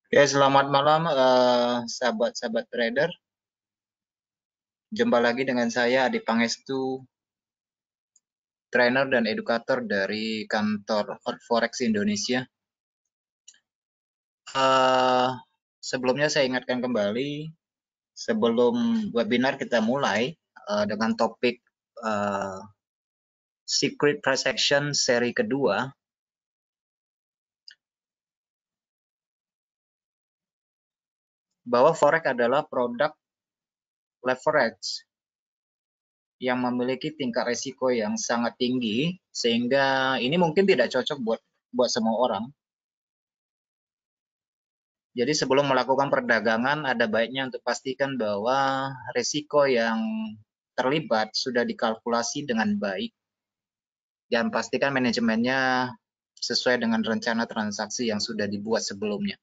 Oke, selamat malam sahabat-sahabat trader. Jumpa lagi dengan saya Adi Pangestu, trainer dan edukator dari kantor Forex Indonesia. Sebelumnya saya ingatkan kembali, sebelum webinar kita mulai dengan topik Secret Price Action seri kedua. Bahwa Forex adalah produk leverage yang memiliki tingkat resiko yang sangat tinggi, sehingga ini mungkin tidak cocok buat semua orang. Jadi sebelum melakukan perdagangan, ada baiknya untuk pastikan bahwa resiko yang terlibat sudah dikalkulasi dengan baik dan pastikan manajemennya sesuai dengan rencana transaksi yang sudah dibuat sebelumnya.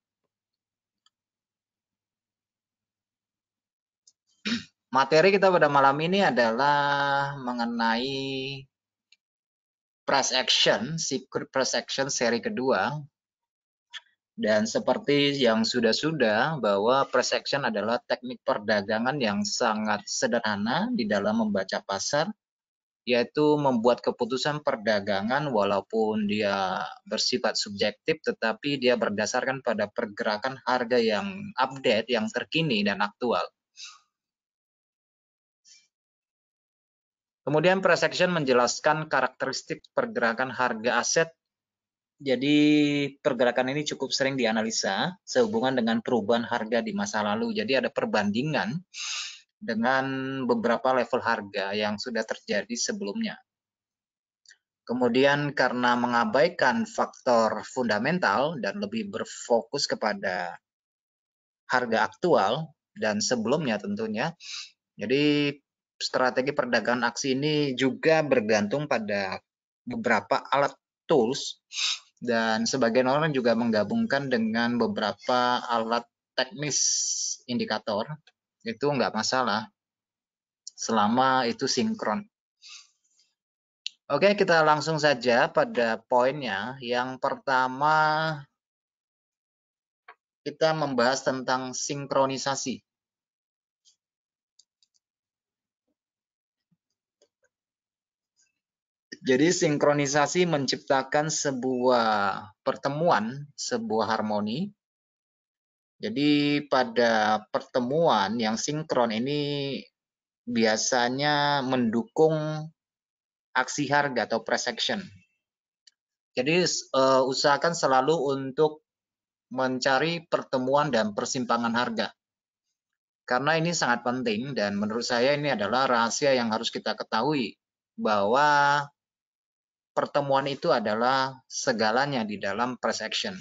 Materi kita pada malam ini adalah mengenai price action, secret price action seri kedua. Dan seperti yang sudah-sudah, bahwa price action adalah teknik perdagangan yang sangat sederhana di dalam membaca pasar, yaitu membuat keputusan perdagangan walaupun dia bersifat subjektif, tetapi dia berdasarkan pada pergerakan harga yang update, yang terkini dan aktual. Kemudian price action menjelaskan karakteristik pergerakan harga aset. Jadi pergerakan ini cukup sering dianalisa sehubungan dengan perubahan harga di masa lalu. Jadi ada perbandingan dengan beberapa level harga yang sudah terjadi sebelumnya. Kemudian karena mengabaikan faktor fundamental dan lebih berfokus kepada harga aktual dan sebelumnya tentunya, jadi strategi perdagangan aksi ini juga bergantung pada beberapa alat tools, dan sebagian orang juga menggabungkan dengan beberapa alat teknis indikator. Itu nggak masalah selama itu sinkron. Oke, kita langsung saja pada poinnya. Yang pertama, kita membahas tentang sinkronisasi. Jadi sinkronisasi menciptakan sebuah pertemuan, sebuah harmoni. Jadi pada pertemuan yang sinkron ini biasanya mendukung aksi harga atau price action. Jadi usahakan selalu untuk mencari pertemuan dan persimpangan harga. Karena ini sangat penting dan menurut saya ini adalah rahasia yang harus kita ketahui, bahwa pertemuan itu adalah segalanya di dalam price action.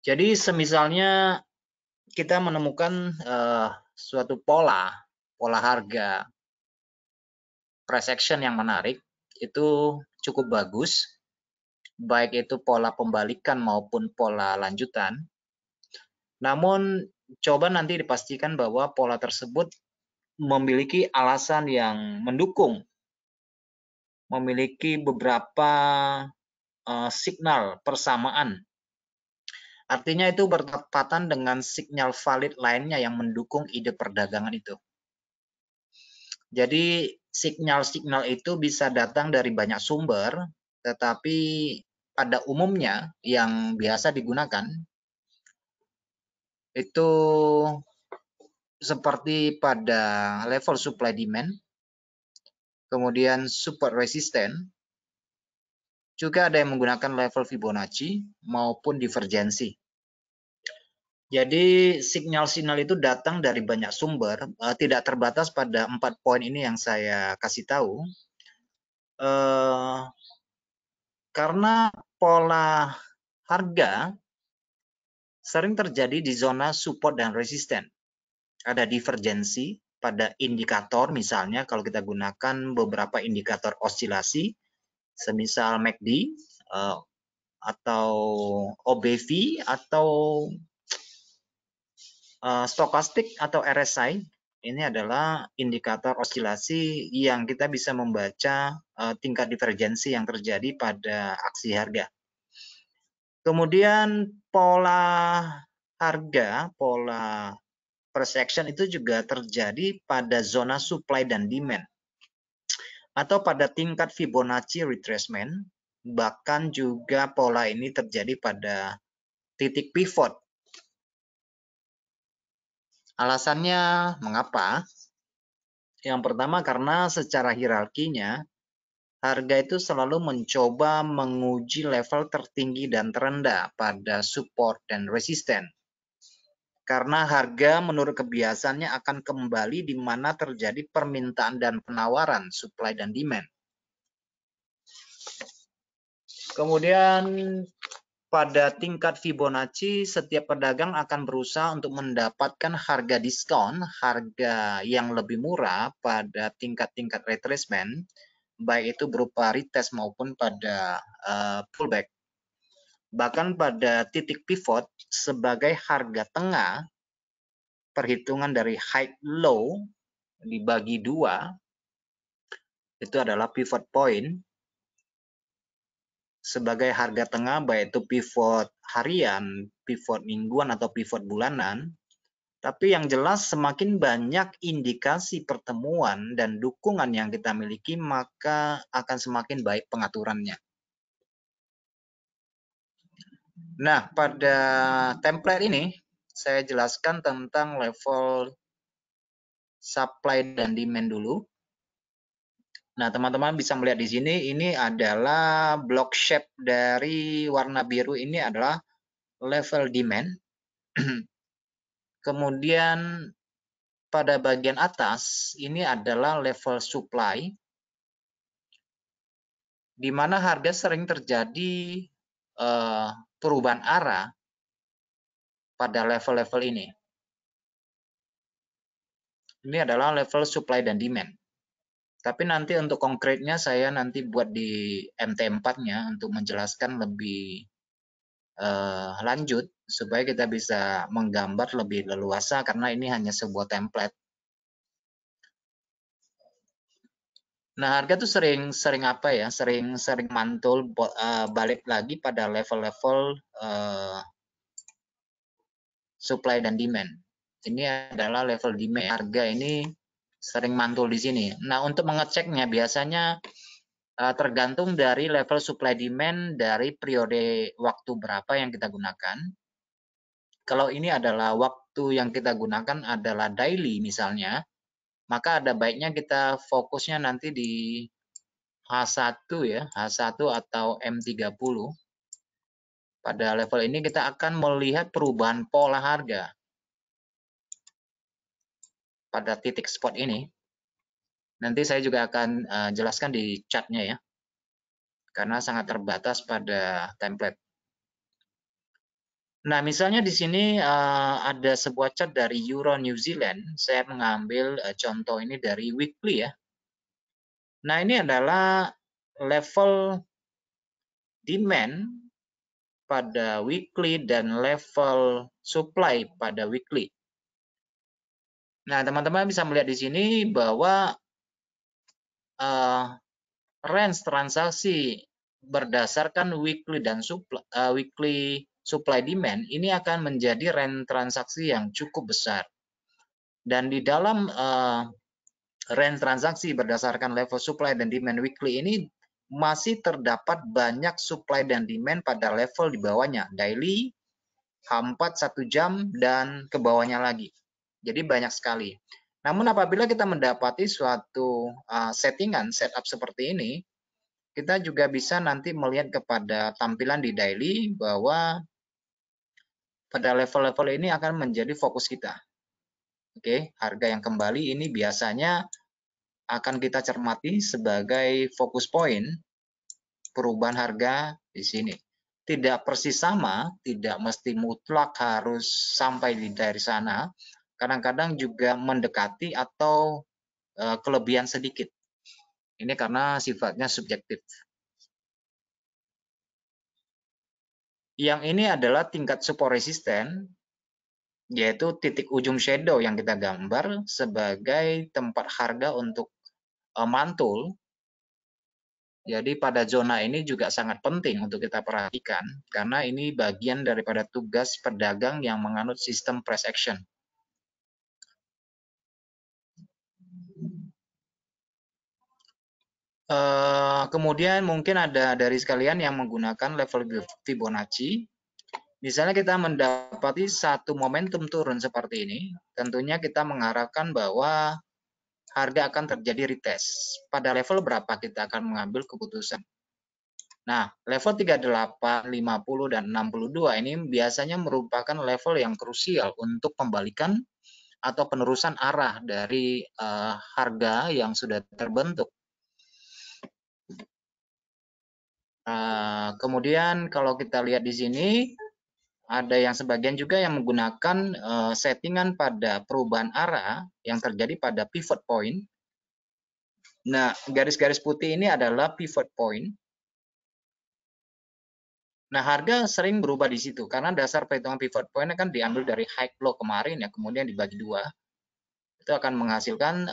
Jadi semisalnya kita menemukan suatu pola harga price action yang menarik, itu cukup bagus, baik itu pola pembalikan maupun pola lanjutan. Namun coba nanti dipastikan bahwa pola tersebut memiliki alasan yang mendukung, memiliki beberapa signal persamaan. Artinya itu bertepatan dengan sinyal valid lainnya yang mendukung ide perdagangan itu. Jadi sinyal-sinyal itu bisa datang dari banyak sumber, tetapi pada umumnya yang biasa digunakan itu seperti pada level supply demand, kemudian support resisten, juga ada yang menggunakan level Fibonacci maupun divergensi. Jadi sinyal-sinyal itu datang dari banyak sumber, tidak terbatas pada 4 poin ini yang saya kasih tahu. Karena pola harga sering terjadi di zona support dan resisten. Ada divergensi pada indikator, misalnya kalau kita gunakan beberapa indikator osilasi, semisal MACD atau OBV atau stokastik atau RSI. Ini adalah indikator osilasi yang kita bisa membaca tingkat divergensi yang terjadi pada aksi harga. Kemudian pola harga, pola per section itu juga terjadi pada zona supply dan demand atau pada tingkat Fibonacci retracement, bahkan juga pola ini terjadi pada titik pivot. Alasannya mengapa? Yang pertama karena secara hierarkinya harga itu selalu mencoba menguji level tertinggi dan terendah pada support dan resisten. Karena harga menurut kebiasaannya akan kembali di mana terjadi permintaan dan penawaran, supply dan demand. Kemudian pada tingkat Fibonacci, setiap pedagang akan berusaha untuk mendapatkan harga diskon, harga yang lebih murah pada tingkat-tingkat retracement, baik itu berupa retest maupun pada pullback. Bahkan pada titik pivot sebagai harga tengah, perhitungan dari high low dibagi 2, itu adalah pivot point, sebagai harga tengah baik itu pivot harian, pivot mingguan atau pivot bulanan. Tapi yang jelas semakin banyak indikasi pertemuan dan dukungan yang kita miliki, maka akan semakin baik pengaturannya. Nah, pada template ini saya jelaskan tentang level supply dan demand dulu. Nah, teman-teman bisa melihat di sini, ini adalah block shape dari warna biru ini adalah level demand. Kemudian pada bagian atas ini adalah level supply, di mana harga sering terjadi perubahan arah pada level-level ini. Ini adalah level supply dan demand. Tapi nanti untuk konkretnya saya nanti buat di MT4-nya untuk menjelaskan lebih lanjut supaya kita bisa menggambar lebih leluasa karena ini hanya sebuah template. Nah, harga tuh sering apa ya? Sering mantul balik lagi pada level-level supply dan demand. Ini adalah level demand. Harga ini sering mantul di sini. Nah, untuk mengeceknya biasanya tergantung dari level supply demand dari periode waktu berapa yang kita gunakan. Kalau ini adalah waktu yang kita gunakan adalah daily misalnya, maka ada baiknya kita fokusnya nanti di H1 ya, H1 atau M30. Pada level ini kita akan melihat perubahan pola harga pada titik spot ini. Nanti saya juga akan jelaskan di chartnya ya, karena sangat terbatas pada template. Nah, misalnya di sini ada sebuah chart dari Euro New Zealand. Saya mengambil contoh ini dari weekly ya. Nah, ini adalah level demand pada weekly dan level supply pada weekly. Nah, teman-teman bisa melihat di sini bahwa range transaksi berdasarkan weekly dan weekly supply demand ini akan menjadi range transaksi yang cukup besar. Dan di dalam range transaksi berdasarkan level supply dan demand weekly ini masih terdapat banyak supply dan demand pada level di bawahnya, daily, H4 1 jam, dan ke bawahnya lagi. Jadi banyak sekali. Namun apabila kita mendapati suatu settingan, setup seperti ini, kita juga bisa nanti melihat kepada tampilan di daily bahwa pada level-level ini akan menjadi fokus kita. Oke, harga yang kembali ini biasanya akan kita cermati sebagai fokus point perubahan harga di sini. Tidak persis sama, tidak mesti mutlak harus sampai dari sana. Kadang-kadang juga mendekati atau kelebihan sedikit. Ini karena sifatnya subjektif. Yang ini adalah tingkat support resisten, yaitu titik ujung shadow yang kita gambar sebagai tempat harga untuk mantul. Jadi pada zona ini juga sangat penting untuk kita perhatikan karena ini bagian daripada tugas pedagang yang menganut sistem price action. Kemudian mungkin ada dari sekalian yang menggunakan level Fibonacci. Misalnya kita mendapati satu momentum turun seperti ini, tentunya kita mengharapkan bahwa harga akan terjadi retest. Pada level berapa kita akan mengambil keputusan. Nah, level 38, 50, dan 62 ini biasanya merupakan level yang krusial untuk pembalikan atau penerusan arah dari harga yang sudah terbentuk. Kemudian kalau kita lihat di sini, ada yang sebagian juga yang menggunakan settingan pada perubahan arah yang terjadi pada pivot point. Nah, garis-garis putih ini adalah pivot point. Nah, harga sering berubah di situ karena dasar perhitungan pivot point kan diambil dari high low kemarin ya, kemudian dibagi dua. Itu akan menghasilkan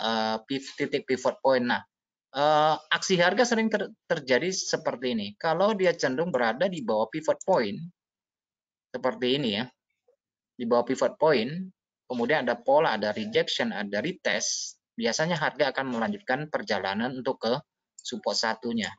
titik pivot point. Nah, aksi harga sering terjadi seperti ini. Kalau dia cenderung berada di bawah pivot point, seperti ini ya, di bawah pivot point, kemudian ada pola, ada rejection, ada retest, biasanya harga akan melanjutkan perjalanan untuk ke support satunya.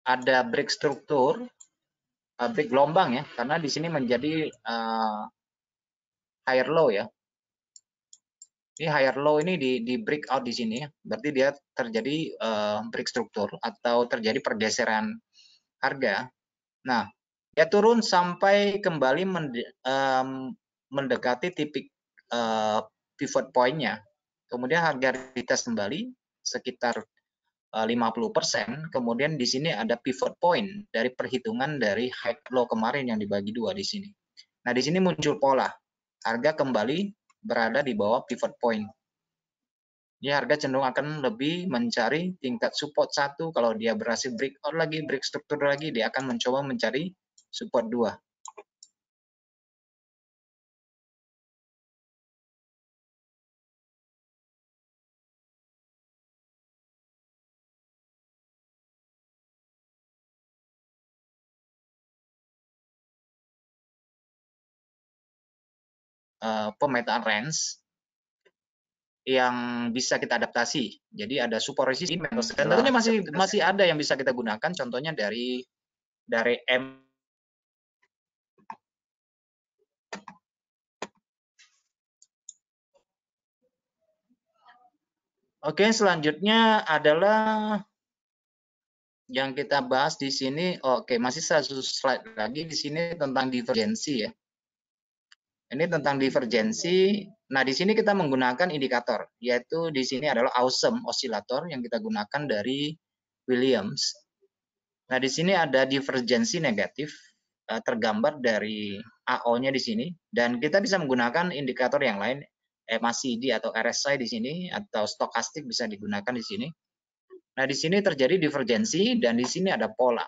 Ada break struktur, break gelombang ya, karena di sini menjadi higher low ya. Ini higher low ini di breakout di sini, berarti dia terjadi break struktur atau terjadi pergeseran harga. Nah, dia turun sampai kembali mendekati titik pivot point-nya. Kemudian harga retest kembali sekitar 50%. Kemudian di sini ada pivot point dari perhitungan dari high low kemarin yang dibagi dua di sini. Nah, di sini muncul pola. Harga kembali berada di bawah pivot point. Jadi harga cenderung akan lebih mencari tingkat support 1. Kalau dia berhasil breakout lagi, break struktur lagi, dia akan mencoba mencari support 2. Pemetaan range yang bisa kita adaptasi. Jadi ada support resistance dan tentunya masih ada yang bisa kita gunakan, contohnya dari M. Oke, selanjutnya adalah yang kita bahas di sini. Oke, masih satu slide lagi di sini tentang divergensi ya. Ini tentang divergensi. Nah, di sini kita menggunakan indikator, yaitu di sini adalah Awesome Oscillator yang kita gunakan dari Williams. Nah, di sini ada divergensi negatif tergambar dari AO-nya di sini, dan kita bisa menggunakan indikator yang lain, MACD atau RSI di sini, atau stokastik bisa digunakan di sini. Nah, di sini terjadi divergensi dan di sini ada pola.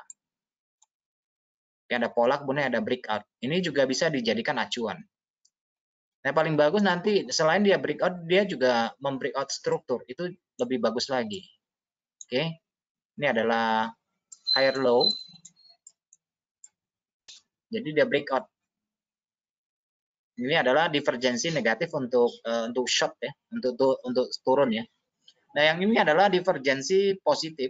Ada pola, kemudian ada breakout. Ini juga bisa dijadikan acuan. Nah, paling bagus nanti selain dia breakout, dia juga membreakout struktur. Itu lebih bagus lagi. Oke. Ini adalah higher low. Jadi dia breakout. Ini adalah divergensi negatif untuk short ya, untuk turun ya. Nah, yang ini adalah divergensi positif.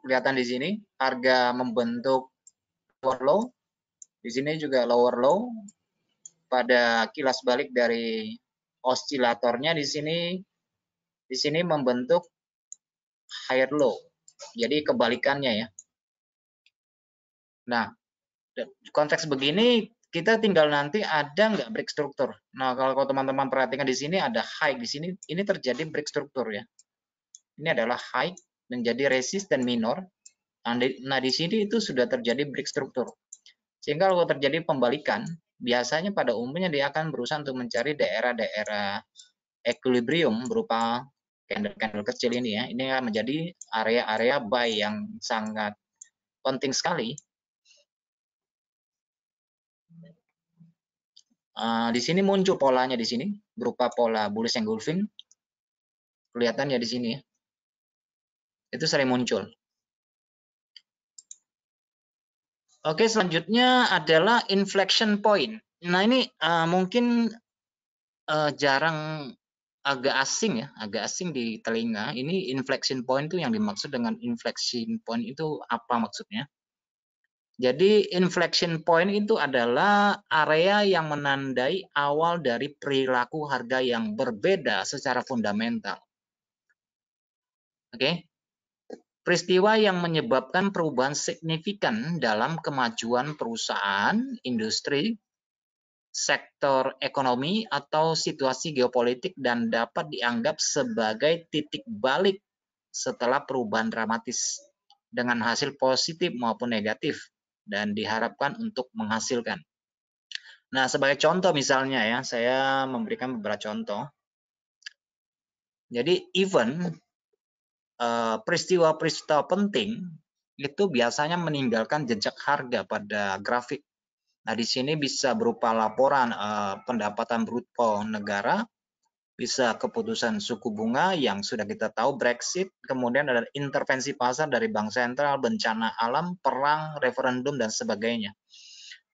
Kelihatan di sini harga membentuk lower low. Di sini juga lower low. Pada kilas balik dari osilatornya di sini membentuk higher low. Jadi kebalikannya ya. Nah, konteks begini kita tinggal nanti ada nggak break struktur. Nah, kalau teman-teman perhatikan di sini ada high di sini, ini terjadi break struktur ya. Ini adalah high menjadi resisten minor. Nah, di sini itu sudah terjadi break struktur. Sehingga kalau terjadi pembalikan, biasanya pada umumnya dia akan berusaha untuk mencari daerah-daerah equilibrium berupa candle-candle kecil ini ya. Ini akan menjadi area-area buy yang sangat penting sekali. Di sini muncul polanya di sini berupa pola bullish engulfing. Kelihatan ya di sini ya. Itu sering muncul. Oke, selanjutnya adalah inflection point. Nah, ini mungkin jarang agak asing di telinga. Ini inflection point itu yang dimaksud dengan inflection point itu apa maksudnya? Jadi inflection point itu adalah area yang menandai awal dari perilaku harga yang berbeda secara fundamental. Oke. Peristiwa yang menyebabkan perubahan signifikan dalam kemajuan perusahaan, industri, sektor ekonomi, atau situasi geopolitik dan dapat dianggap sebagai titik balik setelah perubahan dramatis dengan hasil positif maupun negatif dan diharapkan untuk menghasilkan. Nah, sebagai contoh misalnya ya, saya memberikan beberapa contoh. Jadi event peristiwa-peristiwa penting itu biasanya meninggalkan jejak harga pada grafik. Nah, di sini bisa berupa laporan pendapatan bruto negara, bisa keputusan suku bunga yang sudah kita tahu, Brexit, kemudian ada intervensi pasar dari bank sentral, bencana alam, perang, referendum, dan sebagainya.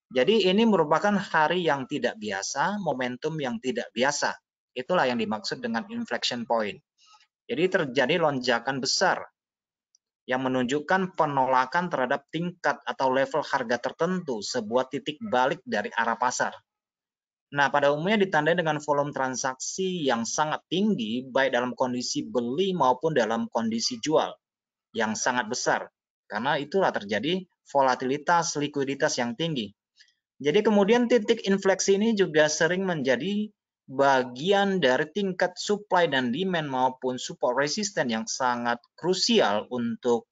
Jadi ini merupakan hari yang tidak biasa, momentum yang tidak biasa. Itulah yang dimaksud dengan inflection point. Jadi terjadi lonjakan besar yang menunjukkan penolakan terhadap tingkat atau level harga tertentu, sebuah titik balik dari arah pasar. Nah, pada umumnya ditandai dengan volume transaksi yang sangat tinggi, baik dalam kondisi beli maupun dalam kondisi jual yang sangat besar. Karena itulah terjadi volatilitas likuiditas yang tinggi. Jadi kemudian titik infleksi ini juga sering menjadi bagian dari tingkat supply dan demand maupun support resisten yang sangat krusial untuk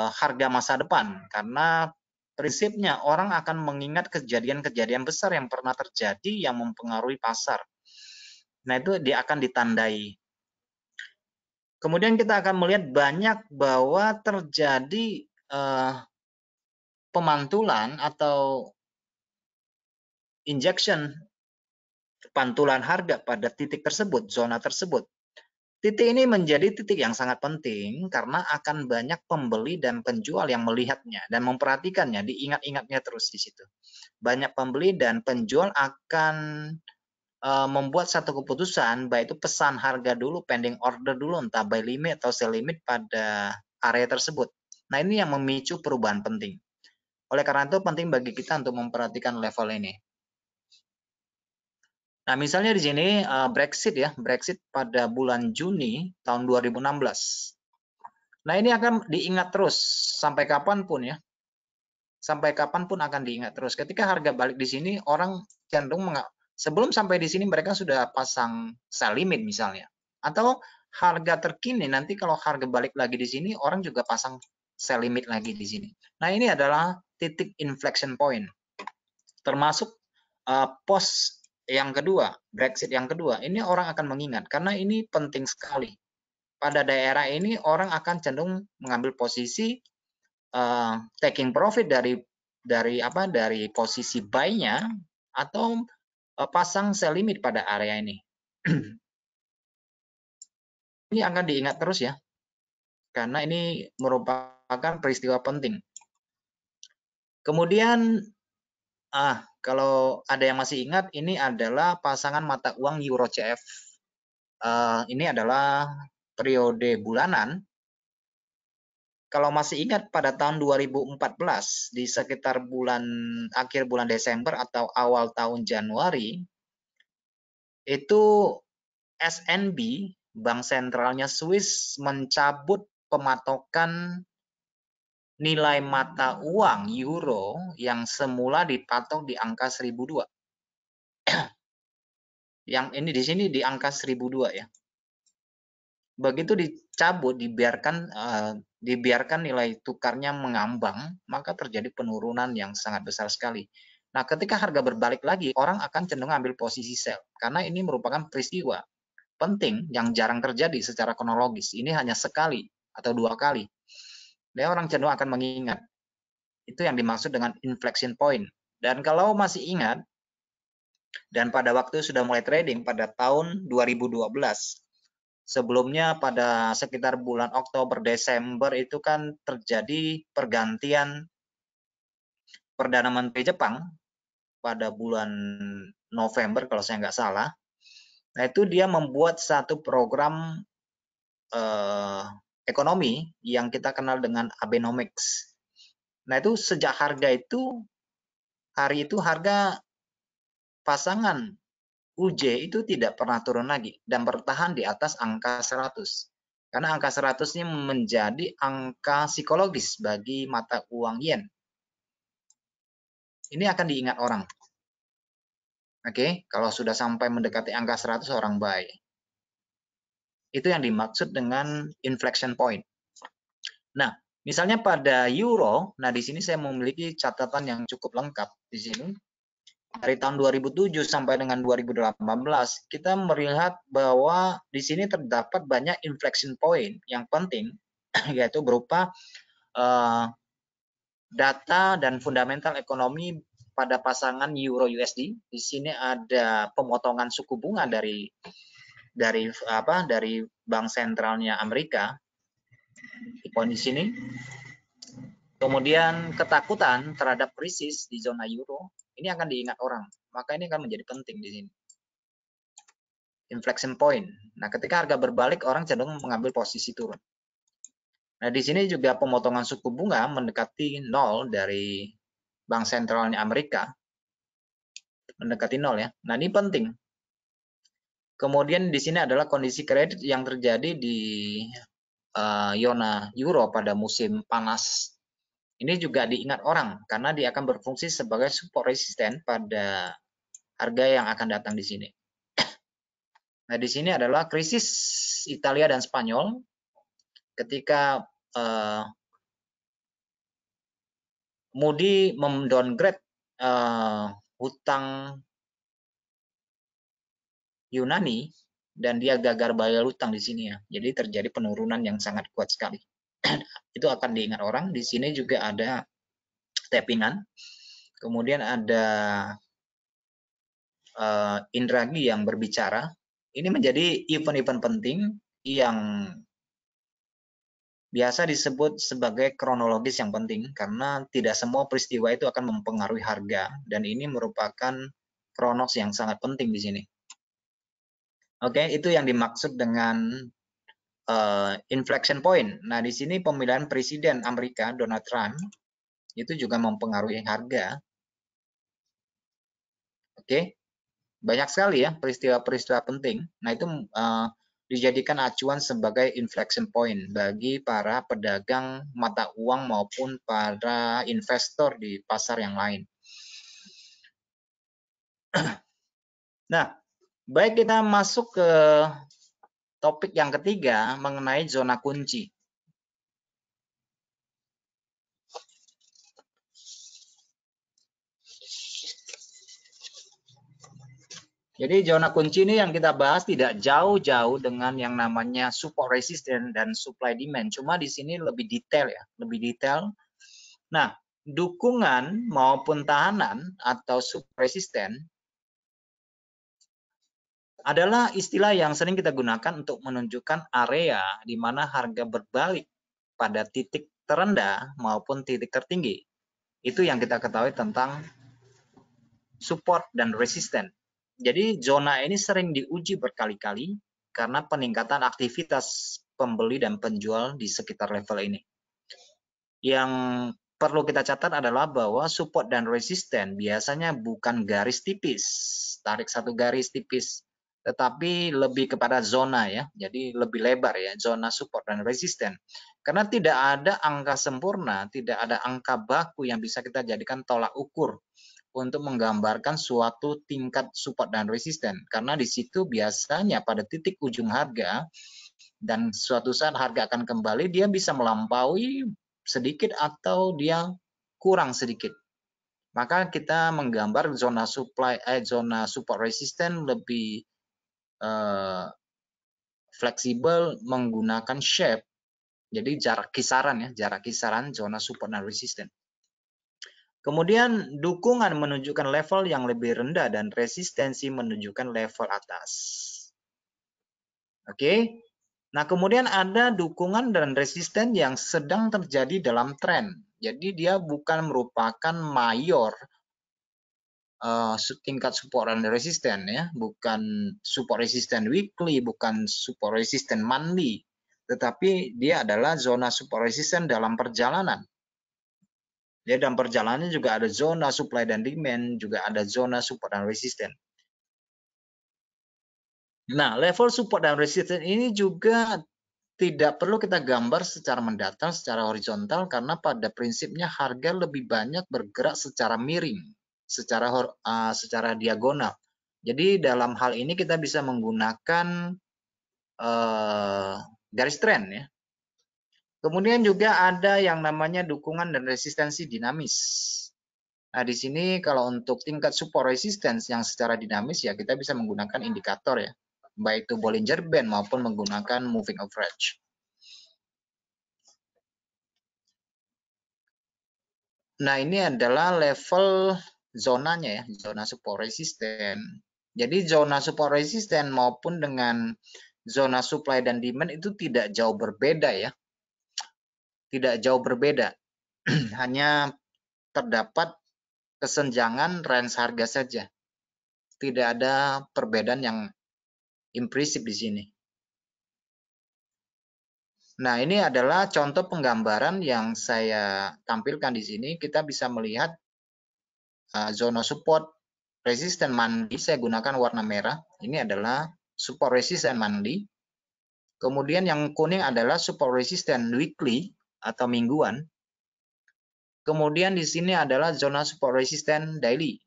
harga masa depan, karena prinsipnya orang akan mengingat kejadian-kejadian besar yang pernah terjadi yang mempengaruhi pasar. Nah, itu dia akan ditandai. Kemudian kita akan melihat banyak bahwa terjadi pemantulan atau injection, pantulan harga pada titik tersebut, zona tersebut. Titik ini menjadi titik yang sangat penting karena akan banyak pembeli dan penjual yang melihatnya dan memperhatikannya, diingat-ingatnya terus di situ. Banyak pembeli dan penjual akan membuat satu keputusan, baik itu pesan harga dulu, pending order dulu, entah buy limit atau sell limit pada area tersebut. Nah, ini yang memicu perubahan penting. Oleh karena itu penting bagi kita untuk memperhatikan level ini. Nah, misalnya di sini Brexit ya, Brexit pada bulan Juni tahun 2016. Nah, ini akan diingat terus sampai kapanpun ya. sampai kapanpun akan diingat terus. Ketika harga balik di sini, orang cenderung sebelum sampai di sini mereka sudah pasang sell limit misalnya. Atau harga terkini nanti kalau harga balik lagi di sini, orang juga pasang sell limit lagi di sini. Nah, ini adalah titik inflection point. Termasuk pos yang kedua, Brexit yang kedua, ini orang akan mengingat karena ini penting sekali. Pada daerah ini orang akan cenderung mengambil posisi taking profit dari posisi buy-nya atau pasang sell limit pada area ini. Ini akan diingat terus ya, karena ini merupakan peristiwa penting. Kemudian kalau ada yang masih ingat, ini adalah pasangan mata uang Euro CF. Ini adalah periode bulanan. Kalau masih ingat pada tahun 2014 di sekitar akhir bulan Desember atau awal tahun Januari, itu SNB, bank sentralnya Swiss, mencabut pematokan nilai mata uang euro yang semula dipatok di angka 1.002. Yang ini di sini di angka 1.002 ya. Begitu dicabut, dibiarkan nilai tukarnya mengambang, maka terjadi penurunan yang sangat besar sekali. Nah, ketika harga berbalik lagi, orang akan cenderung ambil posisi sell karena ini merupakan peristiwa penting yang jarang terjadi secara kronologis. Ini hanya sekali atau 2 kali. Dan orang cenderung akan mengingat. Itu yang dimaksud dengan inflection point. Dan kalau masih ingat, dan pada waktu sudah mulai trading pada tahun 2012, sebelumnya pada sekitar bulan Oktober Desember itu kan terjadi pergantian Perdana Menteri Jepang pada bulan November kalau saya nggak salah. Nah, itu dia membuat satu program ekonomi yang kita kenal dengan Abenomics. Nah, itu sejak hari itu harga pasangan UJ itu tidak pernah turun lagi dan bertahan di atas angka 100. Karena angka 100 ini menjadi angka psikologis bagi mata uang yen. Ini akan diingat orang. Oke, kalau sudah sampai mendekati angka 100 orang buy. Itu yang dimaksud dengan inflection point. Nah, misalnya pada euro, nah di sini saya memiliki catatan yang cukup lengkap di sini. Dari tahun 2007 sampai dengan 2018, kita melihat bahwa di sini terdapat banyak inflection point yang penting, yaitu berupa data dan fundamental ekonomi pada pasangan Euro USD. Di sini ada pemotongan suku bunga dari bank sentralnya Amerika. Di poin di sini. Kemudian ketakutan terhadap krisis di zona euro ini akan diingat orang. Maka ini akan menjadi penting di sini. Inflection point. Nah, ketika harga berbalik, orang cenderung mengambil posisi turun. Nah, di sini juga pemotongan suku bunga mendekati 0 dari bank sentralnya Amerika. Mendekati 0 ya. Nah, ini penting. Kemudian di sini adalah kondisi kredit yang terjadi di zona euro pada musim panas. Ini juga diingat orang karena dia akan berfungsi sebagai support resisten pada harga yang akan datang di sini. Nah, di sini adalah krisis Italia dan Spanyol ketika Moody mendowngrade hutang Yunani dan dia gagal bayar hutang di sini ya. Jadi terjadi penurunan yang sangat kuat sekali. Itu akan diingat orang. Di sini juga ada tappingan. Kemudian ada Indragi yang berbicara. Ini menjadi event-event penting yang biasa disebut sebagai kronologis yang penting karena tidak semua peristiwa itu akan mempengaruhi harga dan ini merupakan kronos yang sangat penting di sini. Oke, itu yang dimaksud dengan inflection point. Nah, di sini pemilihan presiden Amerika Donald Trump itu juga mempengaruhi harga. Oke. Banyak sekali ya peristiwa-peristiwa penting. Nah, itu dijadikan acuan sebagai inflection point bagi para pedagang mata uang maupun para investor di pasar yang lain. Nah, baik kita masuk ke topik yang ketiga mengenai zona kunci. Jadi zona kunci ini yang kita bahas tidak jauh-jauh dengan yang namanya support resistance dan supply demand. Cuma di sini lebih detail ya, lebih detail. Nah, dukungan maupun tahanan atau support resistance adalah istilah yang sering kita gunakan untuk menunjukkan area di mana harga berbalik pada titik terendah maupun titik tertinggi. Itu yang kita ketahui tentang support dan resisten. Jadi zona ini sering diuji berkali-kali karena peningkatan aktivitas pembeli dan penjual di sekitar level ini. Yang perlu kita catat adalah bahwa support dan resisten biasanya bukan garis tipis, tarik satu garis tipis, tetapi lebih kepada zona ya, jadi lebih lebar ya, zona support dan resisten. Karena tidak ada angka sempurna, tidak ada angka baku yang bisa kita jadikan tolak ukur untuk menggambarkan suatu tingkat support dan resisten, karena di situ biasanya pada titik ujung harga dan suatu saat harga akan kembali, dia bisa melampaui sedikit atau dia kurang sedikit. Maka kita menggambar zona zona support resisten lebih fleksibel menggunakan shape, jadi jarak kisaran zona support dan resisten. Kemudian dukungan menunjukkan level yang lebih rendah dan resistensi menunjukkan level atas. Oke. Nah, kemudian ada dukungan dan resisten yang sedang terjadi dalam tren. Jadi dia bukan merupakan mayor tingkat support dan resisten ya, bukan support resisten weekly, bukan support resisten monthly, tetapi dia adalah zona support resisten dalam perjalanan. Ya, dalam perjalanan juga ada zona supply dan demand, juga ada zona support dan resisten. Nah, level support dan resisten ini juga tidak perlu kita gambar secara mendatar, secara horizontal, karena pada prinsipnya harga lebih banyak bergerak secara miring, secara diagonal. Jadi dalam hal ini kita bisa menggunakan garis tren ya. Kemudian juga ada yang namanya dukungan dan resistensi dinamis. Nah, di sini kalau untuk tingkat support resistance yang secara dinamis ya kita bisa menggunakan indikator ya, baik itu Bollinger Band maupun menggunakan moving average. Nah, ini adalah level zonanya ya, zona support resisten. Jadi zona support resisten maupun dengan zona supply dan demand itu tidak jauh berbeda ya. Tidak jauh berbeda. Hanya terdapat kesenjangan range harga saja. Tidak ada perbedaan yang implisit di sini. Nah, ini adalah contoh penggambaran yang saya tampilkan di sini. Kita bisa melihat zona support resisten monthly, saya gunakan warna merah. Ini adalah support resisten monthly. Kemudian yang kuning adalah support resisten weekly atau mingguan. Kemudian di sini adalah zona support resisten daily.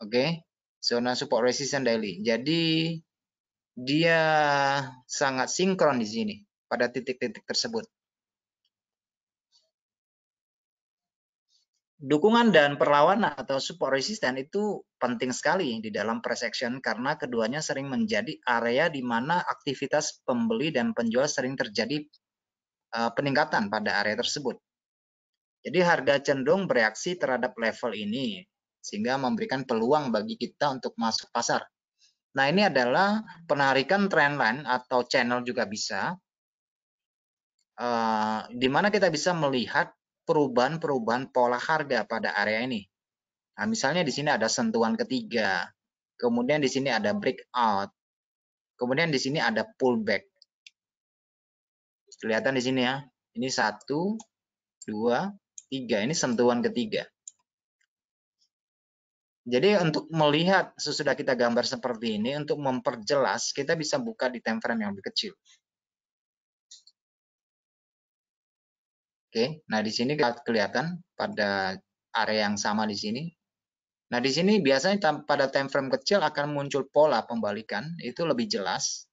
Oke, zona support resisten daily. Jadi dia sangat sinkron di sini pada titik-titik tersebut. Dukungan dan perlawanan atau support resisten itu penting sekali di dalam price action karena keduanya sering menjadi area di mana aktivitas pembeli dan penjual sering terjadi peningkatan pada area tersebut. Jadi harga cenderung bereaksi terhadap level ini sehingga memberikan peluang bagi kita untuk masuk pasar. Nah, ini adalah penarikan trendline atau channel juga bisa, di mana kita bisa melihat perubahan-perubahan pola harga pada area ini. Nah, misalnya di sini ada sentuhan ketiga, kemudian di sini ada breakout, kemudian di sini ada pullback. Kelihatan di sini ya, ini 1, 2, 3, ini sentuhan ketiga. Jadi untuk melihat sesudah kita gambar seperti ini, untuk memperjelas, kita bisa buka di time frame yang lebih kecil. Oke, nah di sini kelihatan pada area yang sama di sini. Nah di sini biasanya pada time frame kecil akan muncul pola pembalikan, itu lebih jelas,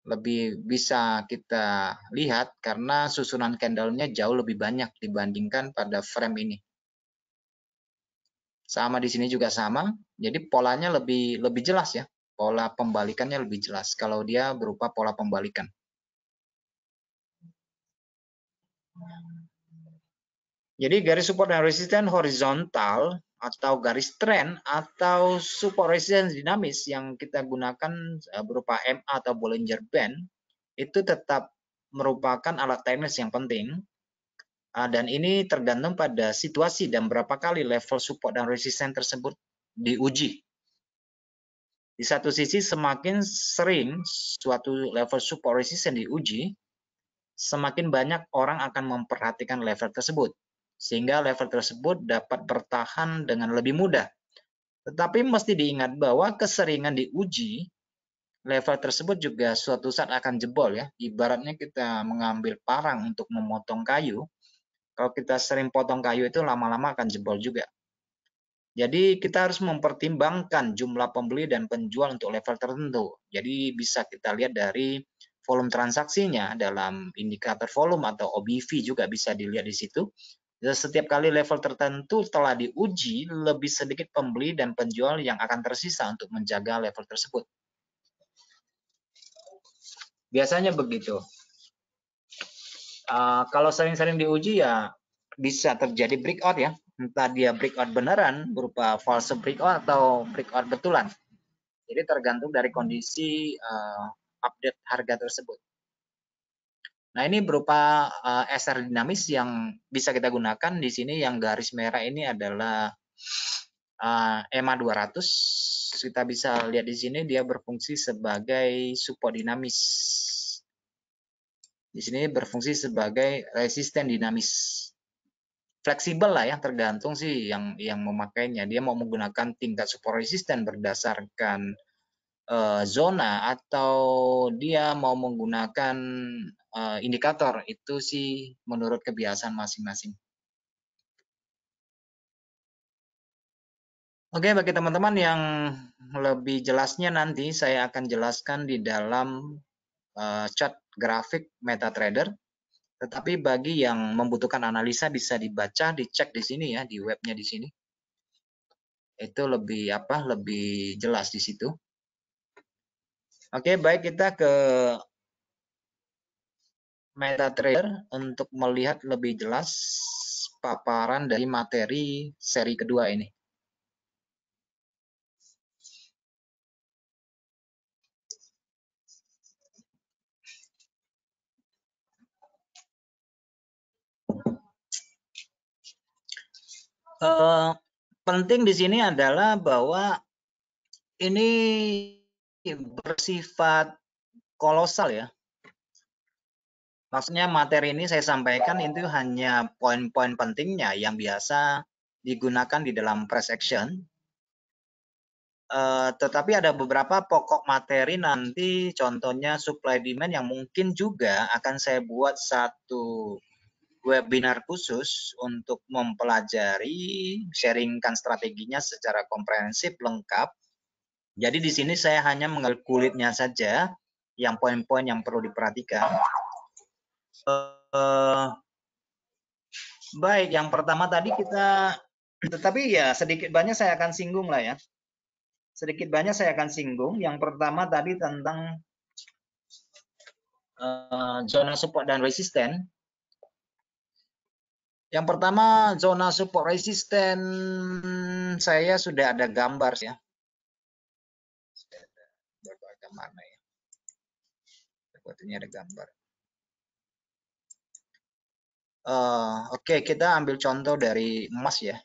lebih bisa kita lihat karena susunan candle-nya jauh lebih banyak dibandingkan pada frame ini. Sama di sini juga sama, jadi polanya lebih jelas ya, pola pembalikannya lebih jelas kalau dia berupa pola pembalikan. Jadi garis support dan resisten horizontal atau garis trend atau support resistance dinamis yang kita gunakan berupa MA atau Bollinger Band itu tetap merupakan alat teknis yang penting. Dan ini tergantung pada situasi dan berapa kali level support dan resisten tersebut diuji. Di satu sisi semakin sering suatu level support resisten diuji, semakin banyak orang akan memperhatikan level tersebut. Sehingga level tersebut dapat bertahan dengan lebih mudah. Tetapi mesti diingat bahwa keseringan diuji, level tersebut juga suatu saat akan jebol ya. Ibaratnya kita mengambil parang untuk memotong kayu, kalau kita sering potong kayu itu lama-lama akan jebol juga. Jadi kita harus mempertimbangkan jumlah pembeli dan penjual untuk level tertentu. Jadi bisa kita lihat dari volume transaksinya dalam indikator volume atau OBV juga bisa dilihat di situ. Setiap kali level tertentu telah diuji, lebih sedikit pembeli dan penjual yang akan tersisa untuk menjaga level tersebut. Biasanya begitu. Kalau sering-sering diuji ya bisa terjadi breakout ya. Entah dia breakout beneran berupa false breakout atau breakout betulan. Jadi tergantung dari kondisi update harga tersebut. Nah ini berupa SR dinamis yang bisa kita gunakan. Di sini yang garis merah ini adalah EMA 200. Kita bisa lihat di sini dia berfungsi sebagai support dinamis. Di sini berfungsi sebagai resisten dinamis. Fleksibel lah ya, tergantung sih yang memakainya. Dia mau menggunakan tingkat support resisten berdasarkan zona atau dia mau menggunakan indikator, itu sih menurut kebiasaan masing-masing. Oke, bagi teman-teman yang lebih jelasnya nanti saya akan jelaskan di dalam chart grafik MetaTrader. Tetapi bagi yang membutuhkan analisa bisa dibaca, dicek di sini ya, di webnya di sini. Itu lebih jelas di situ. Oke, baik, kita ke MetaTrader untuk melihat lebih jelas paparan dari materi seri kedua ini. Penting di sini adalah bahwa ini bersifat kolosal ya. Maksudnya materi ini saya sampaikan itu hanya poin-poin pentingnya yang biasa digunakan di dalam price action. Tetapi ada beberapa pokok materi nanti, contohnya supply demand yang mungkin juga akan saya buat satu webinar khusus untuk mempelajari, sharingkan strateginya secara komprehensif lengkap. Jadi di sini saya hanya mengambil kulitnya saja, yang poin-poin yang perlu diperhatikan. Baik, yang pertama tadi kita, tetapi ya sedikit banyak saya akan singgung lah ya. Sedikit banyak saya akan singgung. Yang pertama tadi tentang zona support dan resisten. Yang pertama, zona support resisten saya sudah ada gambar ya. Ada mana ya? Sepertinya ada gambar. Oke, kita ambil contoh dari emas ya.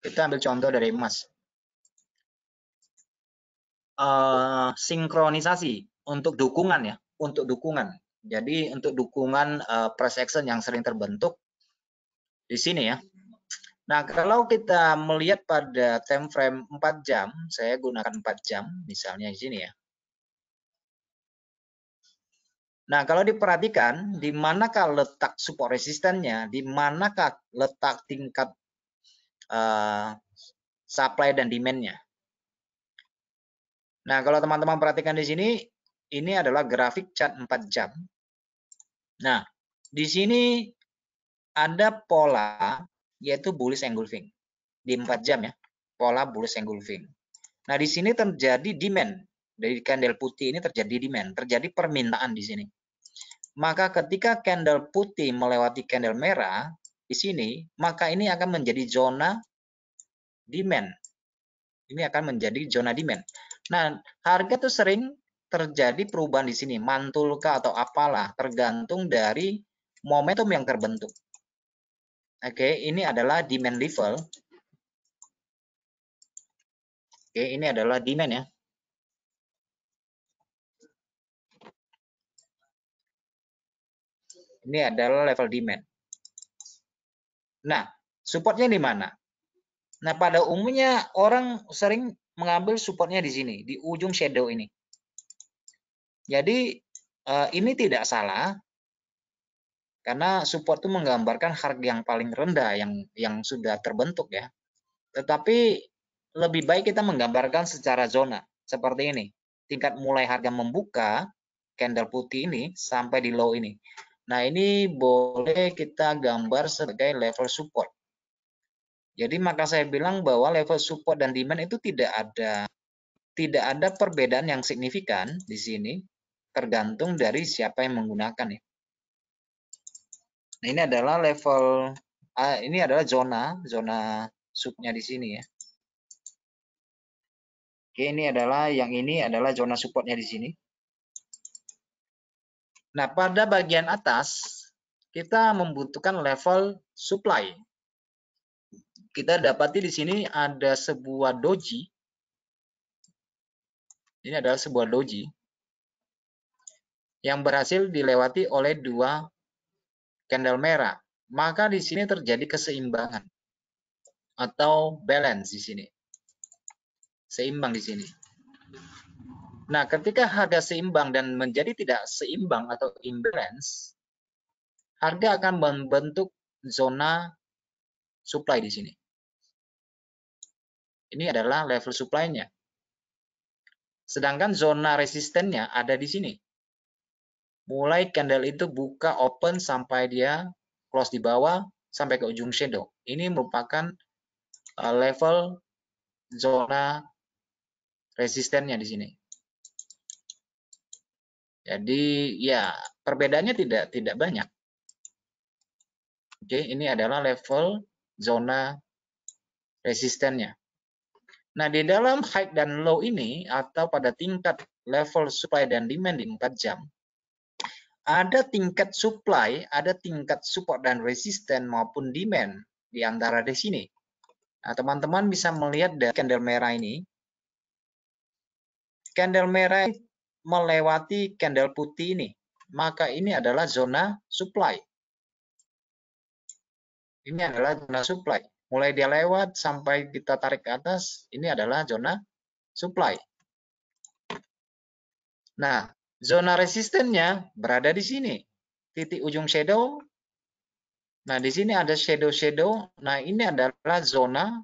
Kita ambil contoh dari emas. Sinkronisasi untuk dukungan ya, untuk dukungan. Jadi untuk dukungan price action yang sering terbentuk di sini ya. Nah, kalau kita melihat pada time frame 4 jam, saya gunakan 4 jam, misalnya di sini ya. Nah, kalau diperhatikan, di manakah letak support resistannya, di manakah letak tingkat supply dan demand-nya. Nah, kalau teman-teman perhatikan di sini, ini adalah grafik chart 4 jam. Nah, di sini ada pola, yaitu bullish engulfing. Di 4 jam ya, pola bullish engulfing. Nah, di sini terjadi demand. Dari candle putih ini terjadi demand, terjadi permintaan di sini. Maka ketika candle putih melewati candle merah di sini, maka ini akan menjadi zona demand. Ini akan menjadi zona demand. Nah, harga tuh sering terjadi perubahan di sini, mantulkah atau apalah, tergantung dari momentum yang terbentuk. Oke, ini adalah demand level. Oke, ini adalah demand ya. Ini adalah level demand. Nah, supportnya di mana? Nah, pada umumnya orang sering mengambil supportnya di sini, di ujung shadow ini. Jadi, ini tidak salah, karena support itu menggambarkan harga yang paling rendah yang sudah terbentuk ya. Tetapi lebih baik kita menggambarkan secara zona, seperti ini. Tingkat mulai harga membuka, candle putih ini, sampai di low ini. Nah, ini boleh kita gambar sebagai level support. Jadi maka saya bilang bahwa level support dan demand itu tidak ada perbedaan yang signifikan di sini, tergantung dari siapa yang menggunakan ya. Nah, ini adalah level, ini adalah zona subnya di sini ya. Oke, ini adalah zona supportnya di sini. Nah, pada bagian atas kita membutuhkan level supply. Kita dapati di sini ada sebuah doji. Ini adalah sebuah doji yang berhasil dilewati oleh 2 candle merah. Maka di sini terjadi keseimbangan atau balance di sini. Seimbang di sini. Nah, ketika harga seimbang dan menjadi tidak seimbang atau imbalance, harga akan membentuk zona supply di sini. Ini adalah level supply-nya. Sedangkan zona resistennya ada di sini. Mulai candle itu buka open sampai dia close di bawah sampai ke ujung shadow. Ini merupakan level zona resistennya di sini. Jadi ya perbedaannya tidak banyak. Oke, ini adalah level zona resistennya. Nah, di dalam high dan low ini atau pada tingkat level supply dan demand di 4 jam, ada tingkat supply, ada tingkat support dan resisten maupun demand di antara di sini. Nah, teman-teman bisa melihat dari candle merah ini. Candle merah melewati candle putih ini. Maka ini adalah zona supply. Ini adalah zona supply. Mulai dia lewat sampai kita tarik ke atas, ini adalah zona supply. Nah, zona resistennya berada di sini. Titik ujung shadow. Nah, di sini ada shadow-shadow. Nah, ini adalah zona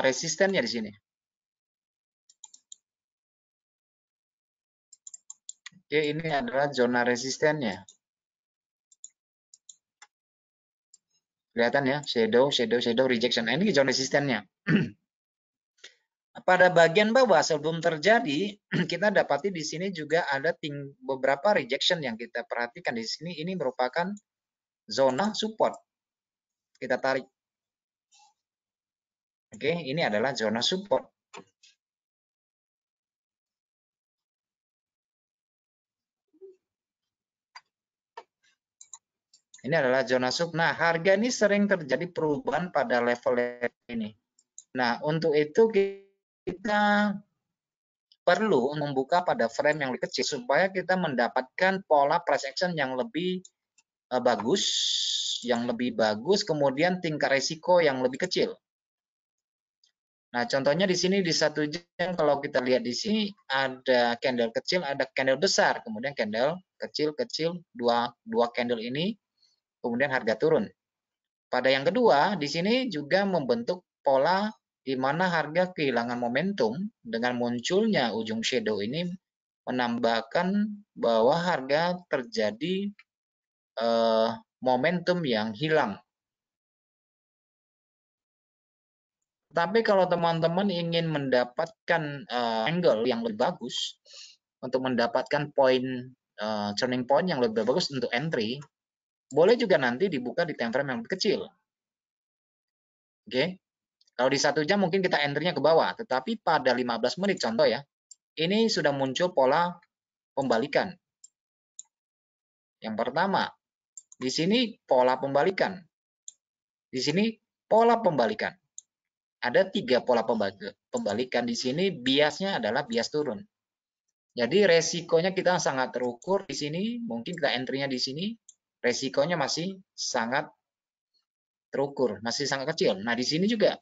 resistennya di sini. Oke, ini adalah zona resistennya. Kelihatan ya, shadow rejection. Nah, ini zona resistennya. Pada bagian bawah sebelum terjadi, kita dapati di sini juga ada beberapa rejection yang kita perhatikan di sini. Ini merupakan zona support. Kita tarik. Oke, ini adalah zona support. Ini adalah zona sub. Nah, harga ini sering terjadi perubahan pada level ini. Nah, untuk itu kita perlu membuka pada frame yang lebih kecil supaya kita mendapatkan pola price action yang lebih bagus, yang lebih bagus, kemudian tingkat resiko yang lebih kecil. Nah, contohnya di sini di 1 jam kalau kita lihat di sini ada candle kecil, ada candle besar, kemudian candle kecil-kecil, dua candle ini, kemudian harga turun. Pada yang kedua, di sini juga membentuk pola di mana harga kehilangan momentum dengan munculnya ujung shadow ini menambahkan bahwa harga terjadi momentum yang hilang. Tapi kalau teman-teman ingin mendapatkan angle yang lebih bagus untuk mendapatkan turning point yang lebih bagus untuk entry, boleh juga nanti dibuka di time frame yang lebih kecil. Oke. Kalau di 1 jam mungkin kita entry-nya ke bawah, tetapi pada 15 menit contoh ya, ini sudah muncul pola pembalikan. Yang pertama, di sini pola pembalikan. Di sini pola pembalikan. Ada 3 pola pembalikan di sini, biasnya adalah bias turun. Jadi resikonya kita sangat terukur di sini, mungkin kita entry-nya di sini, resikonya masih sangat terukur, masih sangat kecil. Nah, di sini juga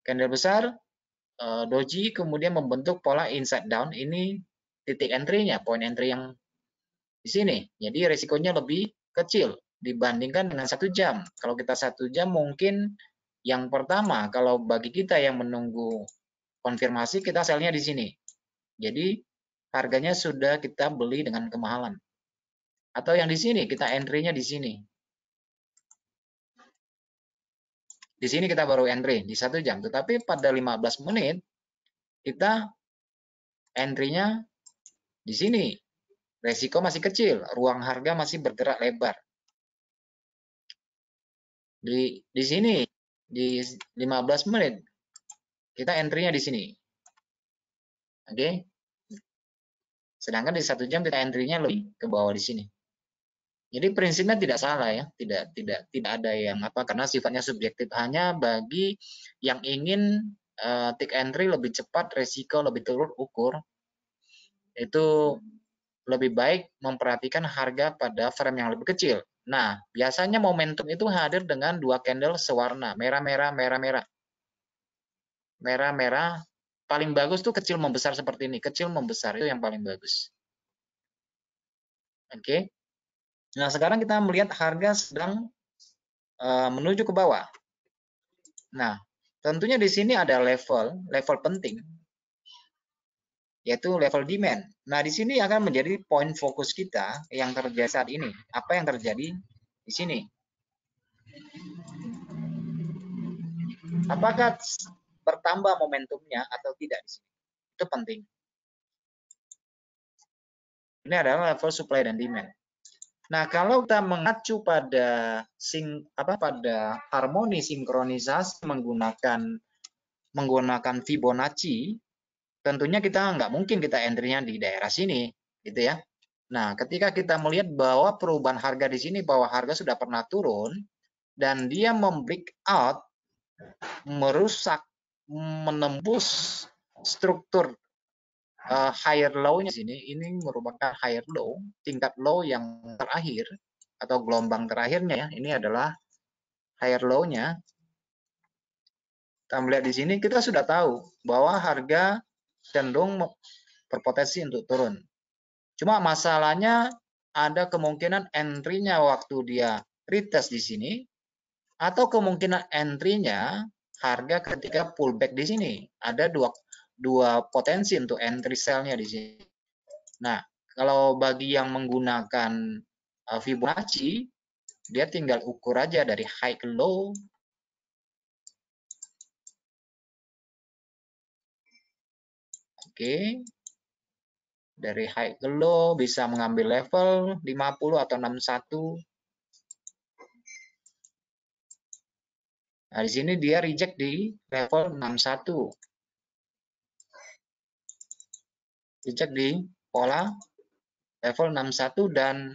candle besar, doji kemudian membentuk pola inside down, ini titik entry-nya, point entry yang di sini. Jadi resikonya lebih kecil dibandingkan dengan 1 jam. Kalau kita 1 jam mungkin yang pertama, kalau bagi kita yang menunggu konfirmasi, kita sell-nya di sini. Jadi harganya sudah kita beli dengan kemahalan. Atau yang di sini, kita entry-nya di sini. Di sini kita baru entry di 1 jam. Tetapi pada 15 menit, kita entry-nya di sini. Resiko masih kecil, ruang harga masih bergerak lebar. Di sini, di 15 menit, kita entry-nya di sini. Oke. Sedangkan di 1 jam kita entry-nya lebih ke bawah di sini. Jadi prinsipnya tidak salah ya, tidak ada yang apa karena sifatnya subjektif, hanya bagi yang ingin take entry lebih cepat, resiko lebih terukur, itu lebih baik memperhatikan harga pada frame yang lebih kecil. Nah, biasanya momentum itu hadir dengan 2 candle sewarna, merah-merah, merah-merah. Merah-merah, paling bagus tuh kecil membesar seperti ini, kecil membesar itu yang paling bagus. Oke. Nah, sekarang kita melihat harga sedang menuju ke bawah. Nah, tentunya di sini ada level penting, yaitu level demand. Nah, di sini akan menjadi poin fokus kita yang terjadi saat ini. Apa yang terjadi di sini? Apakah bertambah momentumnya atau tidak di sini? Itu penting. Ini adalah level supply dan demand. Nah, kalau kita mengacu pada pada harmoni sinkronisasi menggunakan Fibonacci, tentunya kita nggak mungkin kita entry-nya di daerah sini, gitu ya. Nah, ketika kita melihat bahwa perubahan harga di sini, bahwa harga sudah pernah turun dan dia membreak out, merusak, menembus struktur higher low-nya sini, ini merupakan higher low, tingkat low yang terakhir atau gelombang terakhirnya ya. Ini adalah higher low-nya. Kita melihat di sini kita sudah tahu bahwa harga cenderung berpotensi untuk turun. Cuma masalahnya ada kemungkinan entry-nya waktu dia retest di sini atau kemungkinan entry-nya harga ketika pullback di sini. Ada dua potensi untuk entry sell-nya di sini. Nah, kalau bagi yang menggunakan Fibonacci, dia tinggal ukur aja dari high ke low. Oke. Dari high ke low bisa mengambil level 50 atau 61. Nah, di sini dia reject di level 61. Reject di pola level 61 dan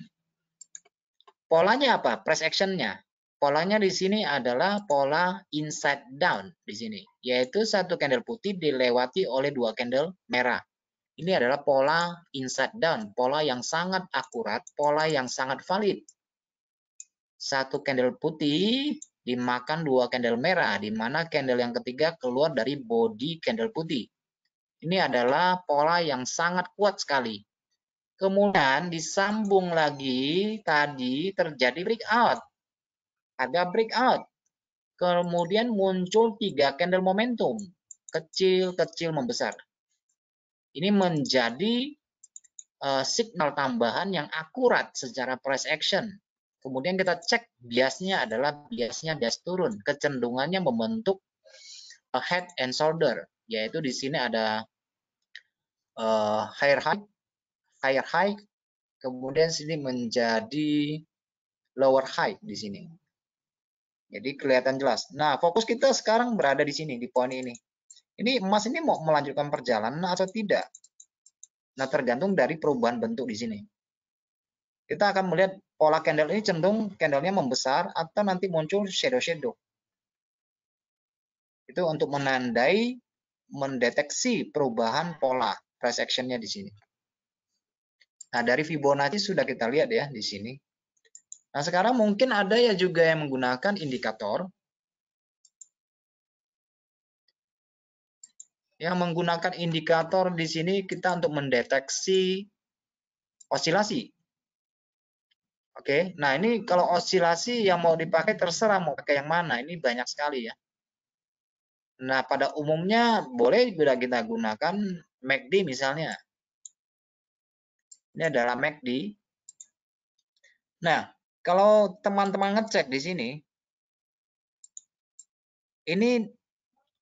polanya apa? Price action-nya. Polanya di sini adalah pola inside down di sini, yaitu satu candle putih dilewati oleh 2 candle merah. Ini adalah pola inside down, pola yang sangat akurat, pola yang sangat valid. Satu candle putih dimakan 2 candle merah, di mana candle yang ketiga keluar dari body candle putih. Ini adalah pola yang sangat kuat sekali. Kemudian disambung lagi, tadi terjadi breakout. Ada breakout. Kemudian muncul 3 candle momentum. Kecil-kecil membesar. Ini menjadi signal tambahan yang akurat secara price action. Kemudian kita cek biasnya adalah biasnya bias turun, kecenderungannya membentuk head and shoulder, yaitu di sini ada higher high, kemudian sini menjadi lower high di sini. Jadi kelihatan jelas. Nah, fokus kita sekarang berada di sini di poin ini. Ini emas ini mau melanjutkan perjalanan atau tidak? Nah, tergantung dari perubahan bentuk di sini. Kita akan melihat pola candle ini cenderung candlenya membesar atau nanti muncul shadow. Itu untuk menandai, mendeteksi perubahan pola price action-nya di sini. Nah, dari Fibonacci sudah kita lihat ya di sini. Nah, sekarang mungkin ada ya juga yang menggunakan indikator. Yang menggunakan indikator di sini kita untuk mendeteksi osilasi. Oke, nah ini kalau osilasi yang mau dipakai terserah mau pakai yang mana. Ini banyak sekali ya. Nah, pada umumnya boleh juga kita gunakan MACD misalnya. Ini adalah MACD. Nah, kalau teman-teman ngecek di sini, ini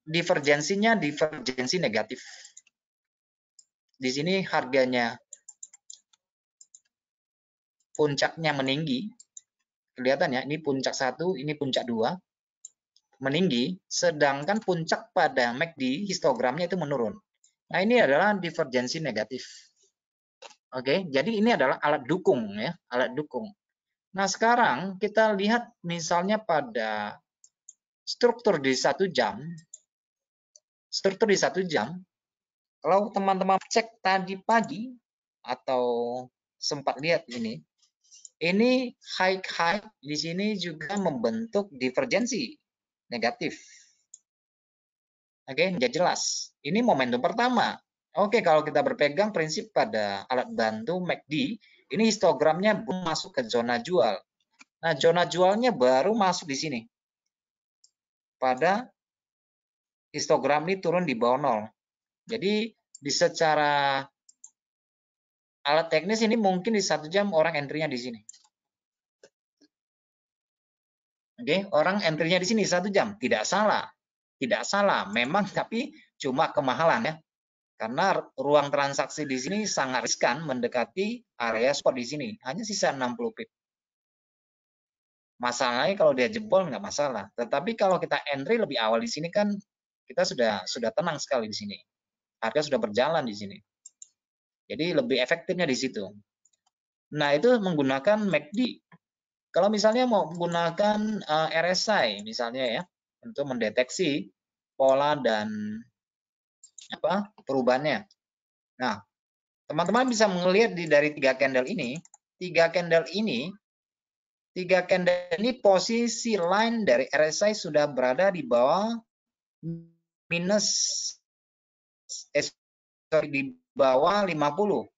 divergensinya divergensi negatif. Di sini harganya puncaknya meninggi. Kelihatan ya, ini puncak 1, ini puncak 2. Meninggi, sedangkan puncak pada MACD histogramnya itu menurun. Nah, ini adalah divergensi negatif. Oke, jadi ini adalah alat dukung ya, alat dukung. Nah, sekarang kita lihat misalnya pada struktur di 1 jam. Struktur di 1 jam, kalau teman-teman cek tadi pagi atau sempat lihat ini high di sini juga membentuk divergensi negatif. Oke, menjadi jelas. Ini momentum pertama. Oke, kalau kita berpegang prinsip pada alat bantu MACD, ini histogramnya masuk ke zona jual. Nah, zona jualnya baru masuk di sini. Pada histogram ini turun di bawah 0. Jadi, di secara alat teknis ini mungkin di 1 jam orang entry-nya di sini. Oke, orang entry-nya di sini 1 jam. Tidak salah. Tidak salah. Memang tapi cuma kemahalan ya. Karena ruang transaksi di sini sangat riskan mendekati area support di sini. Hanya sisa 60 pip. Masalahnya kalau dia jebol nggak masalah. Tetapi kalau kita entry lebih awal di sini kan kita sudah tenang sekali di sini. Harga sudah berjalan di sini. Jadi lebih efektifnya di situ. Nah, itu menggunakan MACD. Kalau misalnya mau menggunakan RSI misalnya ya untuk mendeteksi pola dan perubahannya. Nah, teman-teman bisa melihat dari 3 candle ini, 3 candle ini posisi line dari RSI sudah berada di bawah di bawah 50.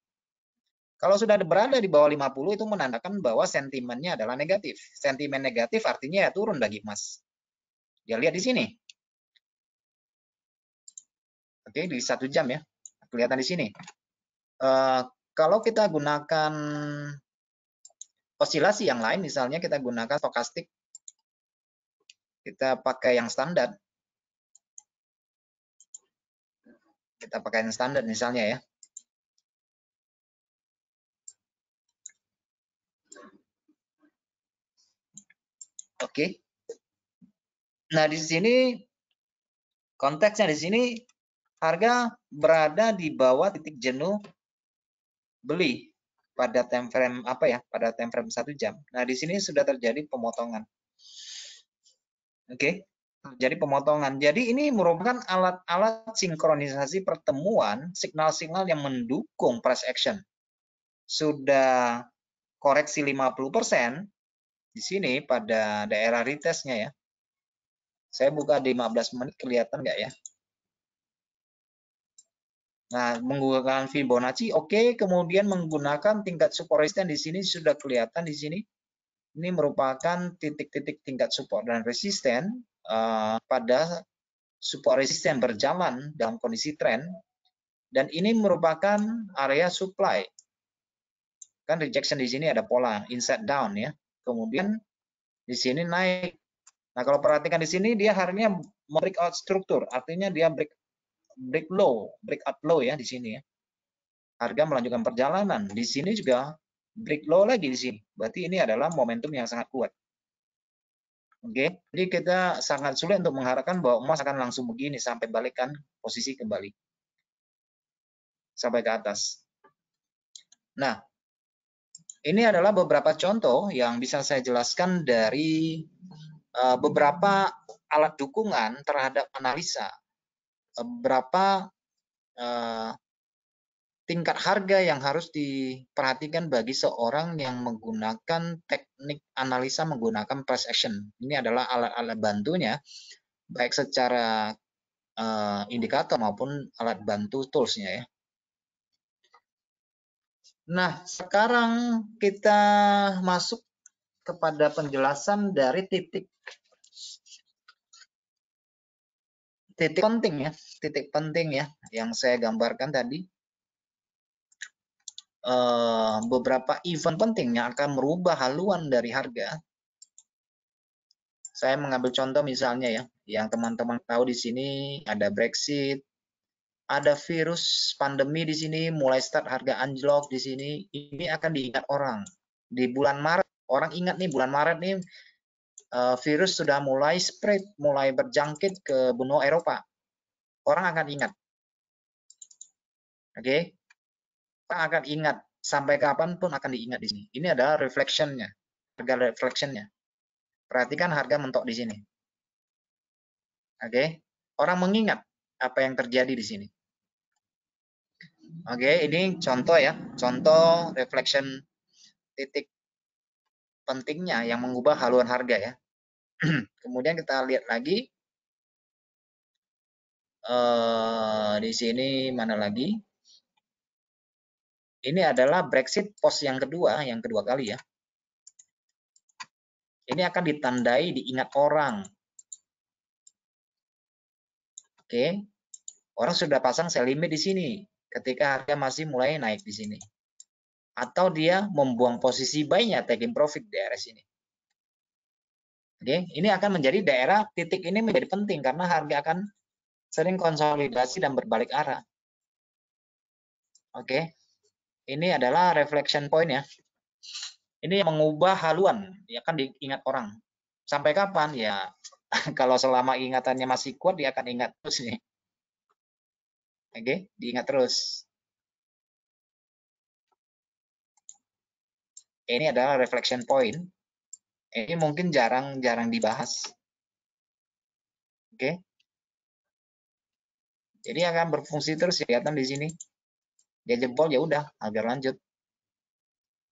Kalau sudah berada di bawah 50 itu menandakan bahwa sentimennya adalah negatif. Sentimen negatif artinya ya turun bagi emas. Ya lihat di sini. Oke, di 1 jam ya. Kelihatan di sini. Kalau kita gunakan osilasi yang lain, misalnya kita gunakan stokastik, kita pakai yang standar. Kita pakai yang standar misalnya ya. Oke. Nah, di sini konteksnya di sini harga berada di bawah titik jenuh beli pada time frame pada time frame 1 jam. Nah, di sini sudah terjadi pemotongan. Oke. terjadi pemotongan. Jadi ini merupakan alat-alat sinkronisasi pertemuan signal-signal yang mendukung price action. Sudah koreksi 50% di sini pada daerah retestnya ya. Saya buka di 15 menit, kelihatan nggak ya? Nah, menggunakan Fibonacci, oke. Kemudian menggunakan tingkat support resisten di sini sudah kelihatan di sini. Ini merupakan titik-titik tingkat support dan resisten pada support resisten berjalan dalam kondisi tren. Dan ini merupakan area supply. Kan rejection di sini ada pola inside down ya. Kemudian di sini naik. Nah, kalau perhatikan di sini dia harinya breakout struktur, artinya dia breakout low ya di sini ya. Harga melanjutkan perjalanan. Di sini juga break low lagi di sini. Berarti ini adalah momentum yang sangat kuat. Oke, jadi kita sangat sulit untuk mengharapkan bahwa emas akan langsung begini sampai balikkan posisi kembali sampai ke atas. Nah, ini adalah beberapa contoh yang bisa saya jelaskan dari beberapa alat dukungan terhadap analisa. Berapa tingkat harga yang harus diperhatikan bagi seorang yang menggunakan teknik analisa menggunakan price action. Ini adalah alat-alat bantunya, baik secara indikator maupun alat bantu toolsnya ya. Nah, sekarang kita masuk kepada penjelasan dari titik penting ya, yang saya gambarkan tadi. Beberapa event penting yang akan merubah haluan dari harga. Saya mengambil contoh misalnya ya, yang teman-teman tahu di sini ada Brexit, ada virus pandemi di sini, mulai start harga anjlok di sini. Ini akan diingat orang. Di bulan Maret, orang ingat nih bulan Maret nih virus sudah mulai spread, mulai berjangkit ke benua Eropa. Orang akan ingat. Oke. Orang akan ingat sampai kapanpun akan diingat di sini. Ini adalah reflection-nya, harga reflection-nya. Perhatikan harga mentok di sini. Oke. Orang mengingat apa yang terjadi di sini. Oke, ini contoh ya, contoh reflection titik pentingnya yang mengubah haluan harga ya. Kemudian kita lihat lagi di sini mana lagi? Ini adalah Brexit post yang kedua kali ya. Ini akan ditandai diingat orang. Oke, orang sudah pasang sell limit di sini ketika harga masih mulai naik di sini. Atau dia membuang posisi buy-nya, taking profit di daerah sini. Oke, ini akan menjadi daerah titik ini menjadi penting karena harga akan sering konsolidasi dan berbalik arah. Oke, ini adalah reflection point ya. Ini yang mengubah haluan, ya kan diingat orang. Sampai kapan? Ya, kalau selama ingatannya masih kuat, dia akan ingat terus nih. Oke, diingat terus. Ini adalah reflection point. Ini mungkin jarang dibahas. Oke. Jadi akan berfungsi terus, kelihatan di sini. Dia jebol ya udah, agar lanjut.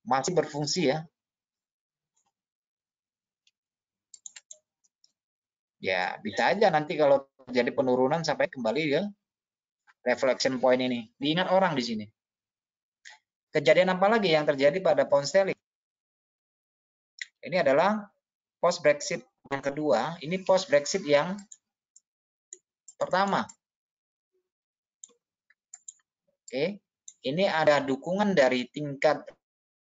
Masih berfungsi ya. Ya, bisa aja nanti kalau terjadi penurunan sampai kembali ke reflection point ini. Diingat orang di sini. Kejadian apa lagi yang terjadi pada pound sterling? Ini adalah post Brexit yang kedua. Ini post Brexit yang pertama. Oke. Ini ada dukungan dari tingkat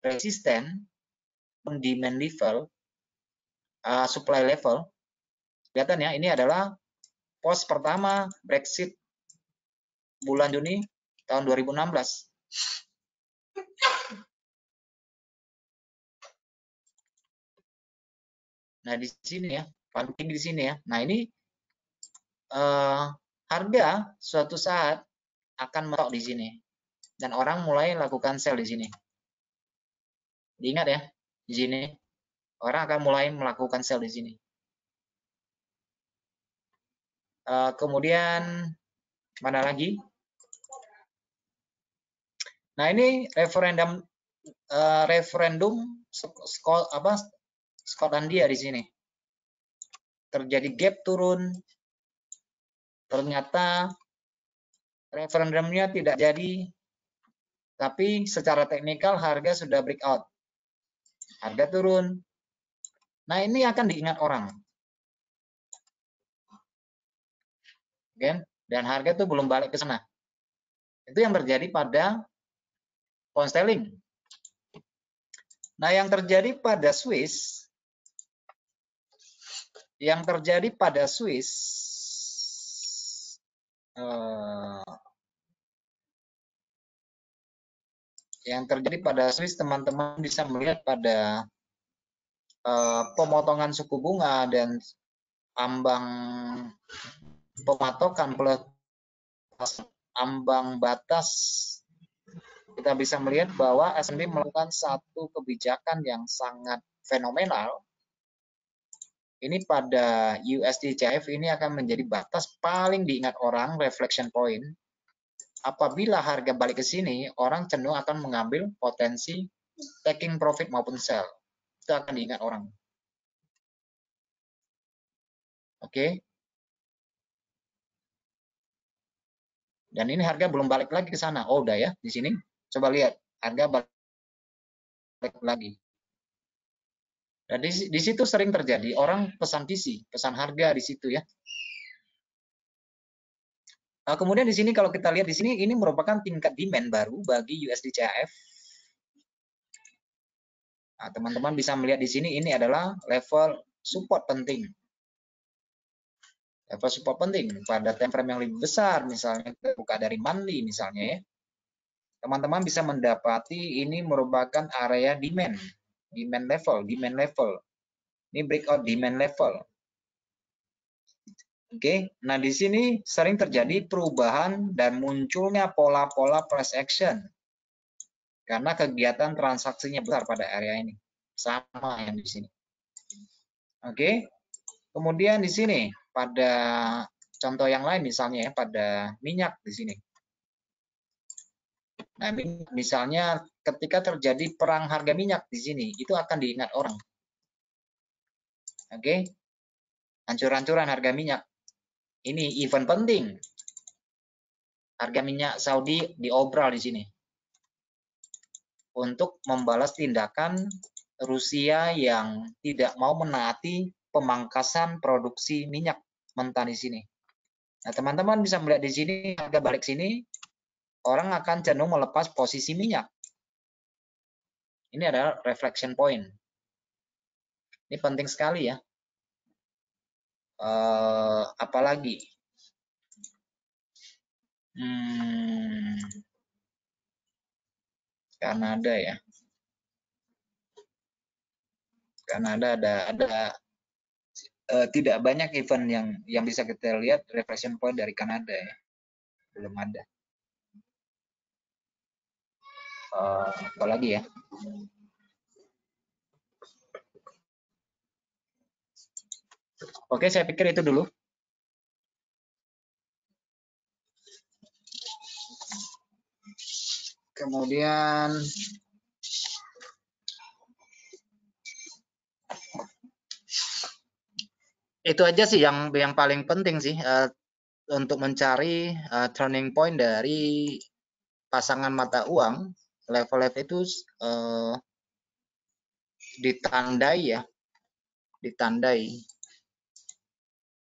resisten, demand level, supply level. Kelihatan ya, ini adalah post pertama Brexit bulan Juni tahun 2016. Nah, di sini ya, paling tinggi di sini ya. Nah, ini harga suatu saat akan mentok di sini. Dan orang mulai lakukan sell di sini. Diingat ya, di sini. Orang akan mulai melakukan sell di sini. Kemudian mana lagi? Nah, ini referendum Skotlandia di sini. Terjadi gap turun. Ternyata referendumnya tidak jadi. Tapi secara teknikal harga sudah breakout. Harga turun. Nah, ini akan diingat orang. Dan harga itu belum balik ke sana. Itu yang terjadi pada pound sterling. Nah, yang terjadi pada Swiss, teman-teman bisa melihat pada pemotongan suku bunga dan ambang pematokan plus ambang batas, kita bisa melihat bahwa S&P melakukan satu kebijakan yang sangat fenomenal. Ini pada USD CHF ini akan menjadi batas paling diingat orang, reflection point. Apabila harga balik ke sini, orang cenderung akan mengambil potensi taking profit maupun sell. Itu akan diingat orang. Oke. Dan ini harga belum balik lagi ke sana. Oh, udah ya di sini. Coba lihat, harga balik lagi. Dan di situ sering terjadi orang pesan PC, pesan harga di situ ya. Kemudian di sini kalau kita lihat di sini ini merupakan tingkat demand baru bagi USD CHF. Nah, teman-teman bisa melihat di sini ini adalah level support penting. Level support penting pada time frame yang lebih besar, misalnya kita buka dari monthly misalnya ya. Teman-teman bisa mendapati ini merupakan area demand level. Ini breakout demand level. Oke, nah di sini sering terjadi perubahan dan munculnya pola-pola price action karena kegiatan transaksinya besar pada area ini, sama yang di sini. Oke, kemudian di sini pada contoh yang lain misalnya ya pada minyak di sini. Nah, misalnya ketika terjadi perang harga minyak di sini, itu akan diingat orang. Oke, hancur-hancuran harga minyak. Ini event penting. Harga minyak Saudi diobral di sini untuk membalas tindakan Rusia yang tidak mau menaati pemangkasan produksi minyak mentah di sini. Nah, teman-teman bisa melihat di sini harga balik sini, orang akan cenderung melepas posisi minyak. Ini adalah reflection point. Ini penting sekali ya. Apalagi Kanada ya. Kanada ada tidak banyak event yang bisa kita lihat reflection point dari Kanada ya. Belum ada. Apalagi ya. Oke, saya pikir itu dulu. Kemudian itu aja sih yang paling penting sih untuk mencari turning point dari pasangan mata uang. Level-level itu ditandai ya,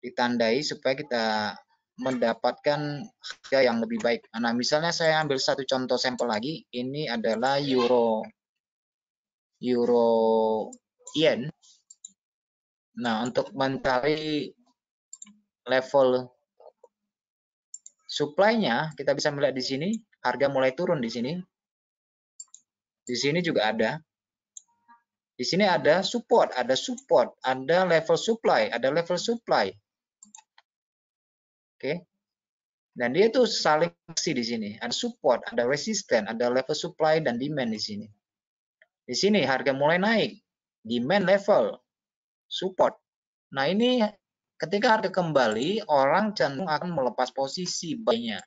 ditandai supaya kita mendapatkan harga yang lebih baik. Nah, misalnya saya ambil satu contoh sampel lagi, ini adalah euro yen. Nah, untuk mencari level supply-nya, kita bisa melihat di sini harga mulai turun di sini. Di sini juga ada. Di sini ada support, ada level supply, Oke. Dan dia tuh saling di sini. Ada support, ada resisten, ada level supply dan demand di sini. Di sini harga mulai naik, demand level, support. Nah, ini ketika harga kembali, orang cenderung akan melepas posisi buy-nya.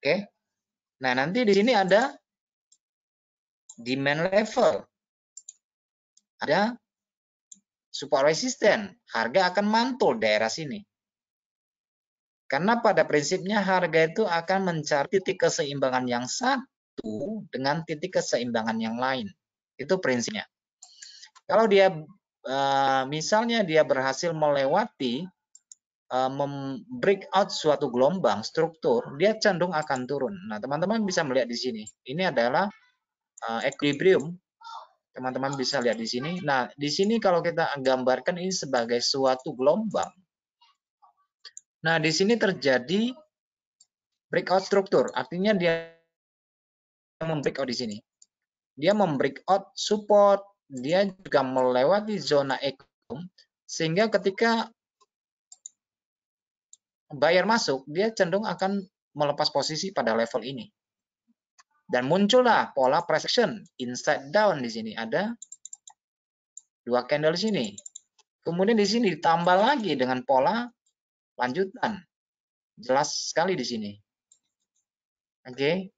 Oke. Nah, nanti di sini ada demand level. Ada support resisten. Harga akan mantul daerah sini. Karena pada prinsipnya harga itu akan mencari titik keseimbangan yang satu dengan titik keseimbangan yang lain. Itu prinsipnya. Kalau dia misalnya dia berhasil melewati breakout suatu gelombang struktur, dia cenderung akan turun. Nah, teman-teman bisa melihat di sini. Ini adalah equilibrium. Teman-teman bisa lihat di sini. Nah, di sini kalau kita gambarkan ini sebagai suatu gelombang. Nah, di sini terjadi breakout struktur, artinya dia membreakout di sini. Dia membreakout support, dia juga melewati zona equilibrium, sehingga ketika buyer masuk, dia cenderung akan melepas posisi pada level ini. Dan muncullah pola price action, inside down di sini. Ada dua candle di sini. Kemudian di sini ditambah lagi dengan pola lanjutan. Jelas sekali di sini. Oke.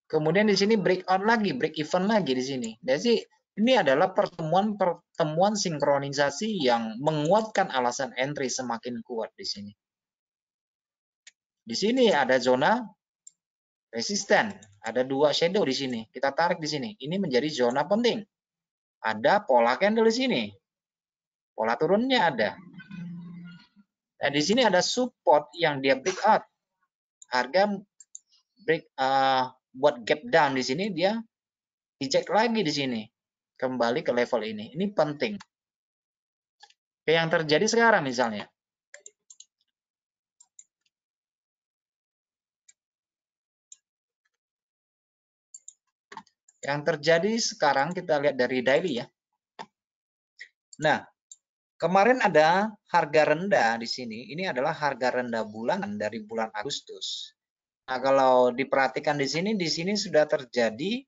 Kemudian di sini breakout lagi, break even lagi di sini. Jadi ini adalah pertemuan sinkronisasi yang menguatkan alasan entry semakin kuat di sini. Di sini ada zona resisten, ada dua shadow di sini. Kita tarik di sini. Ini menjadi zona penting. Ada pola candle di sini. Pola turunnya ada. Nah, di sini ada support yang dia breakout. Harga buat gap down di sini, dia dicek lagi di sini. Kembali ke level ini. Ini penting. Yang terjadi sekarang misalnya. Yang terjadi sekarang kita lihat dari daily ya. Nah, kemarin ada harga rendah di sini. Ini adalah harga rendah bulanan dari bulan Agustus. Nah, kalau diperhatikan di sini sudah terjadi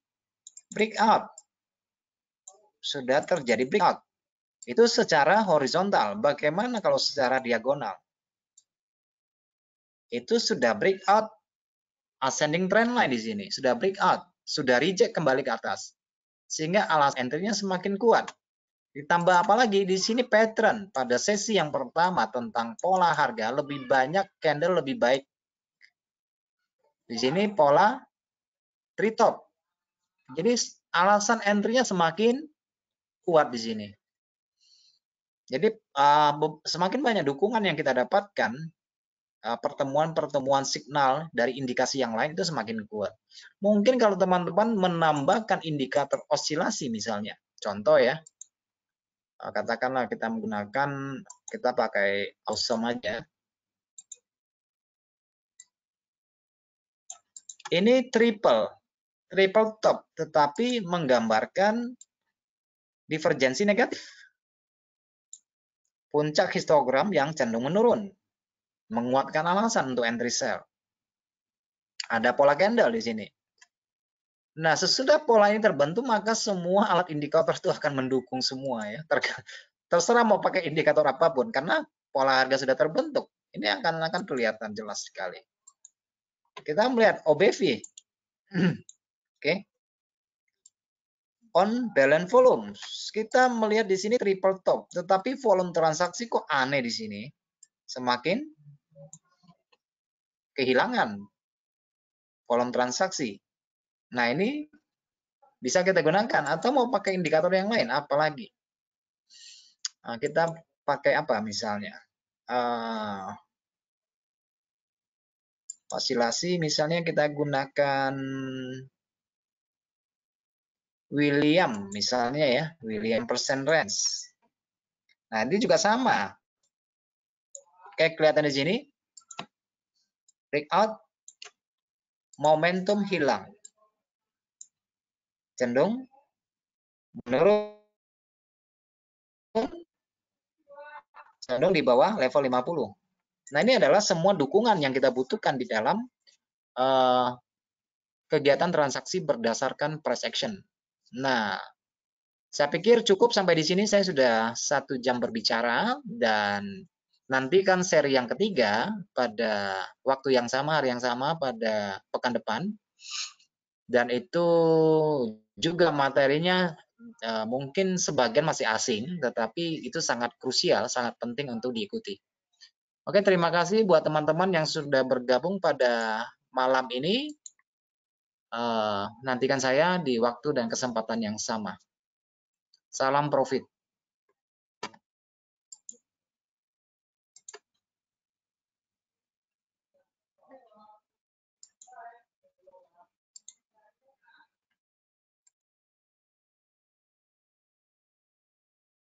breakout. Sudah terjadi breakout. Itu secara horizontal. Bagaimana kalau secara diagonal? Itu sudah breakout ascending trend line di sini. Sudah breakout. Sudah reject kembali ke atas. Sehingga alas entry-nya semakin kuat. Ditambah apa lagi? Di sini pattern. Pada sesi yang pertama tentang pola harga lebih banyak candle lebih baik. Di sini pola treetop. Jadi alasan entry-nya semakin kuat di sini. Jadi semakin banyak dukungan yang kita dapatkan, pertemuan-pertemuan signal dari indikasi yang lain itu semakin kuat. Mungkin kalau teman-teman menambahkan indikator osilasi misalnya, contoh ya, katakanlah kita pakai awesome aja. Ini triple top, tetapi menggambarkan divergensi negatif. Puncak histogram yang cenderung menurun, menguatkan alasan untuk entry sell. Ada pola candle di sini. Nah, sesudah pola ini terbentuk, maka semua alat indikator itu akan mendukung semua ya. Terserah mau pakai indikator apapun, karena pola harga sudah terbentuk. Ini akan kelihatan jelas sekali. Kita melihat OBV. Oke. On balance volume. Kita melihat di sini triple top, tetapi volume transaksi kok aneh di sini. Semakin kehilangan volume transaksi. Nah, ini bisa kita gunakan atau mau pakai indikator yang lain, apalagi. Nah, kita pakai apa misalnya? Osilasi misalnya kita gunakan William misalnya ya, William percent range. Nah, ini juga sama. Kayak kelihatan di sini. Breakout, momentum hilang. Cenderung menurun, cenderung di bawah level 50. Nah, ini adalah semua dukungan yang kita butuhkan di dalam kegiatan transaksi berdasarkan price action. Nah, Saya pikir cukup sampai di sini, saya sudah 1 jam berbicara, dan nantikan seri yang ketiga pada waktu yang sama, hari yang sama pada pekan depan. Dan itu juga materinya mungkin sebagian masih asing, tetapi itu sangat krusial, sangat penting untuk diikuti. Oke, terima kasih buat teman-teman yang sudah bergabung pada malam ini. Nantikan saya di waktu dan kesempatan yang sama. Salam profit.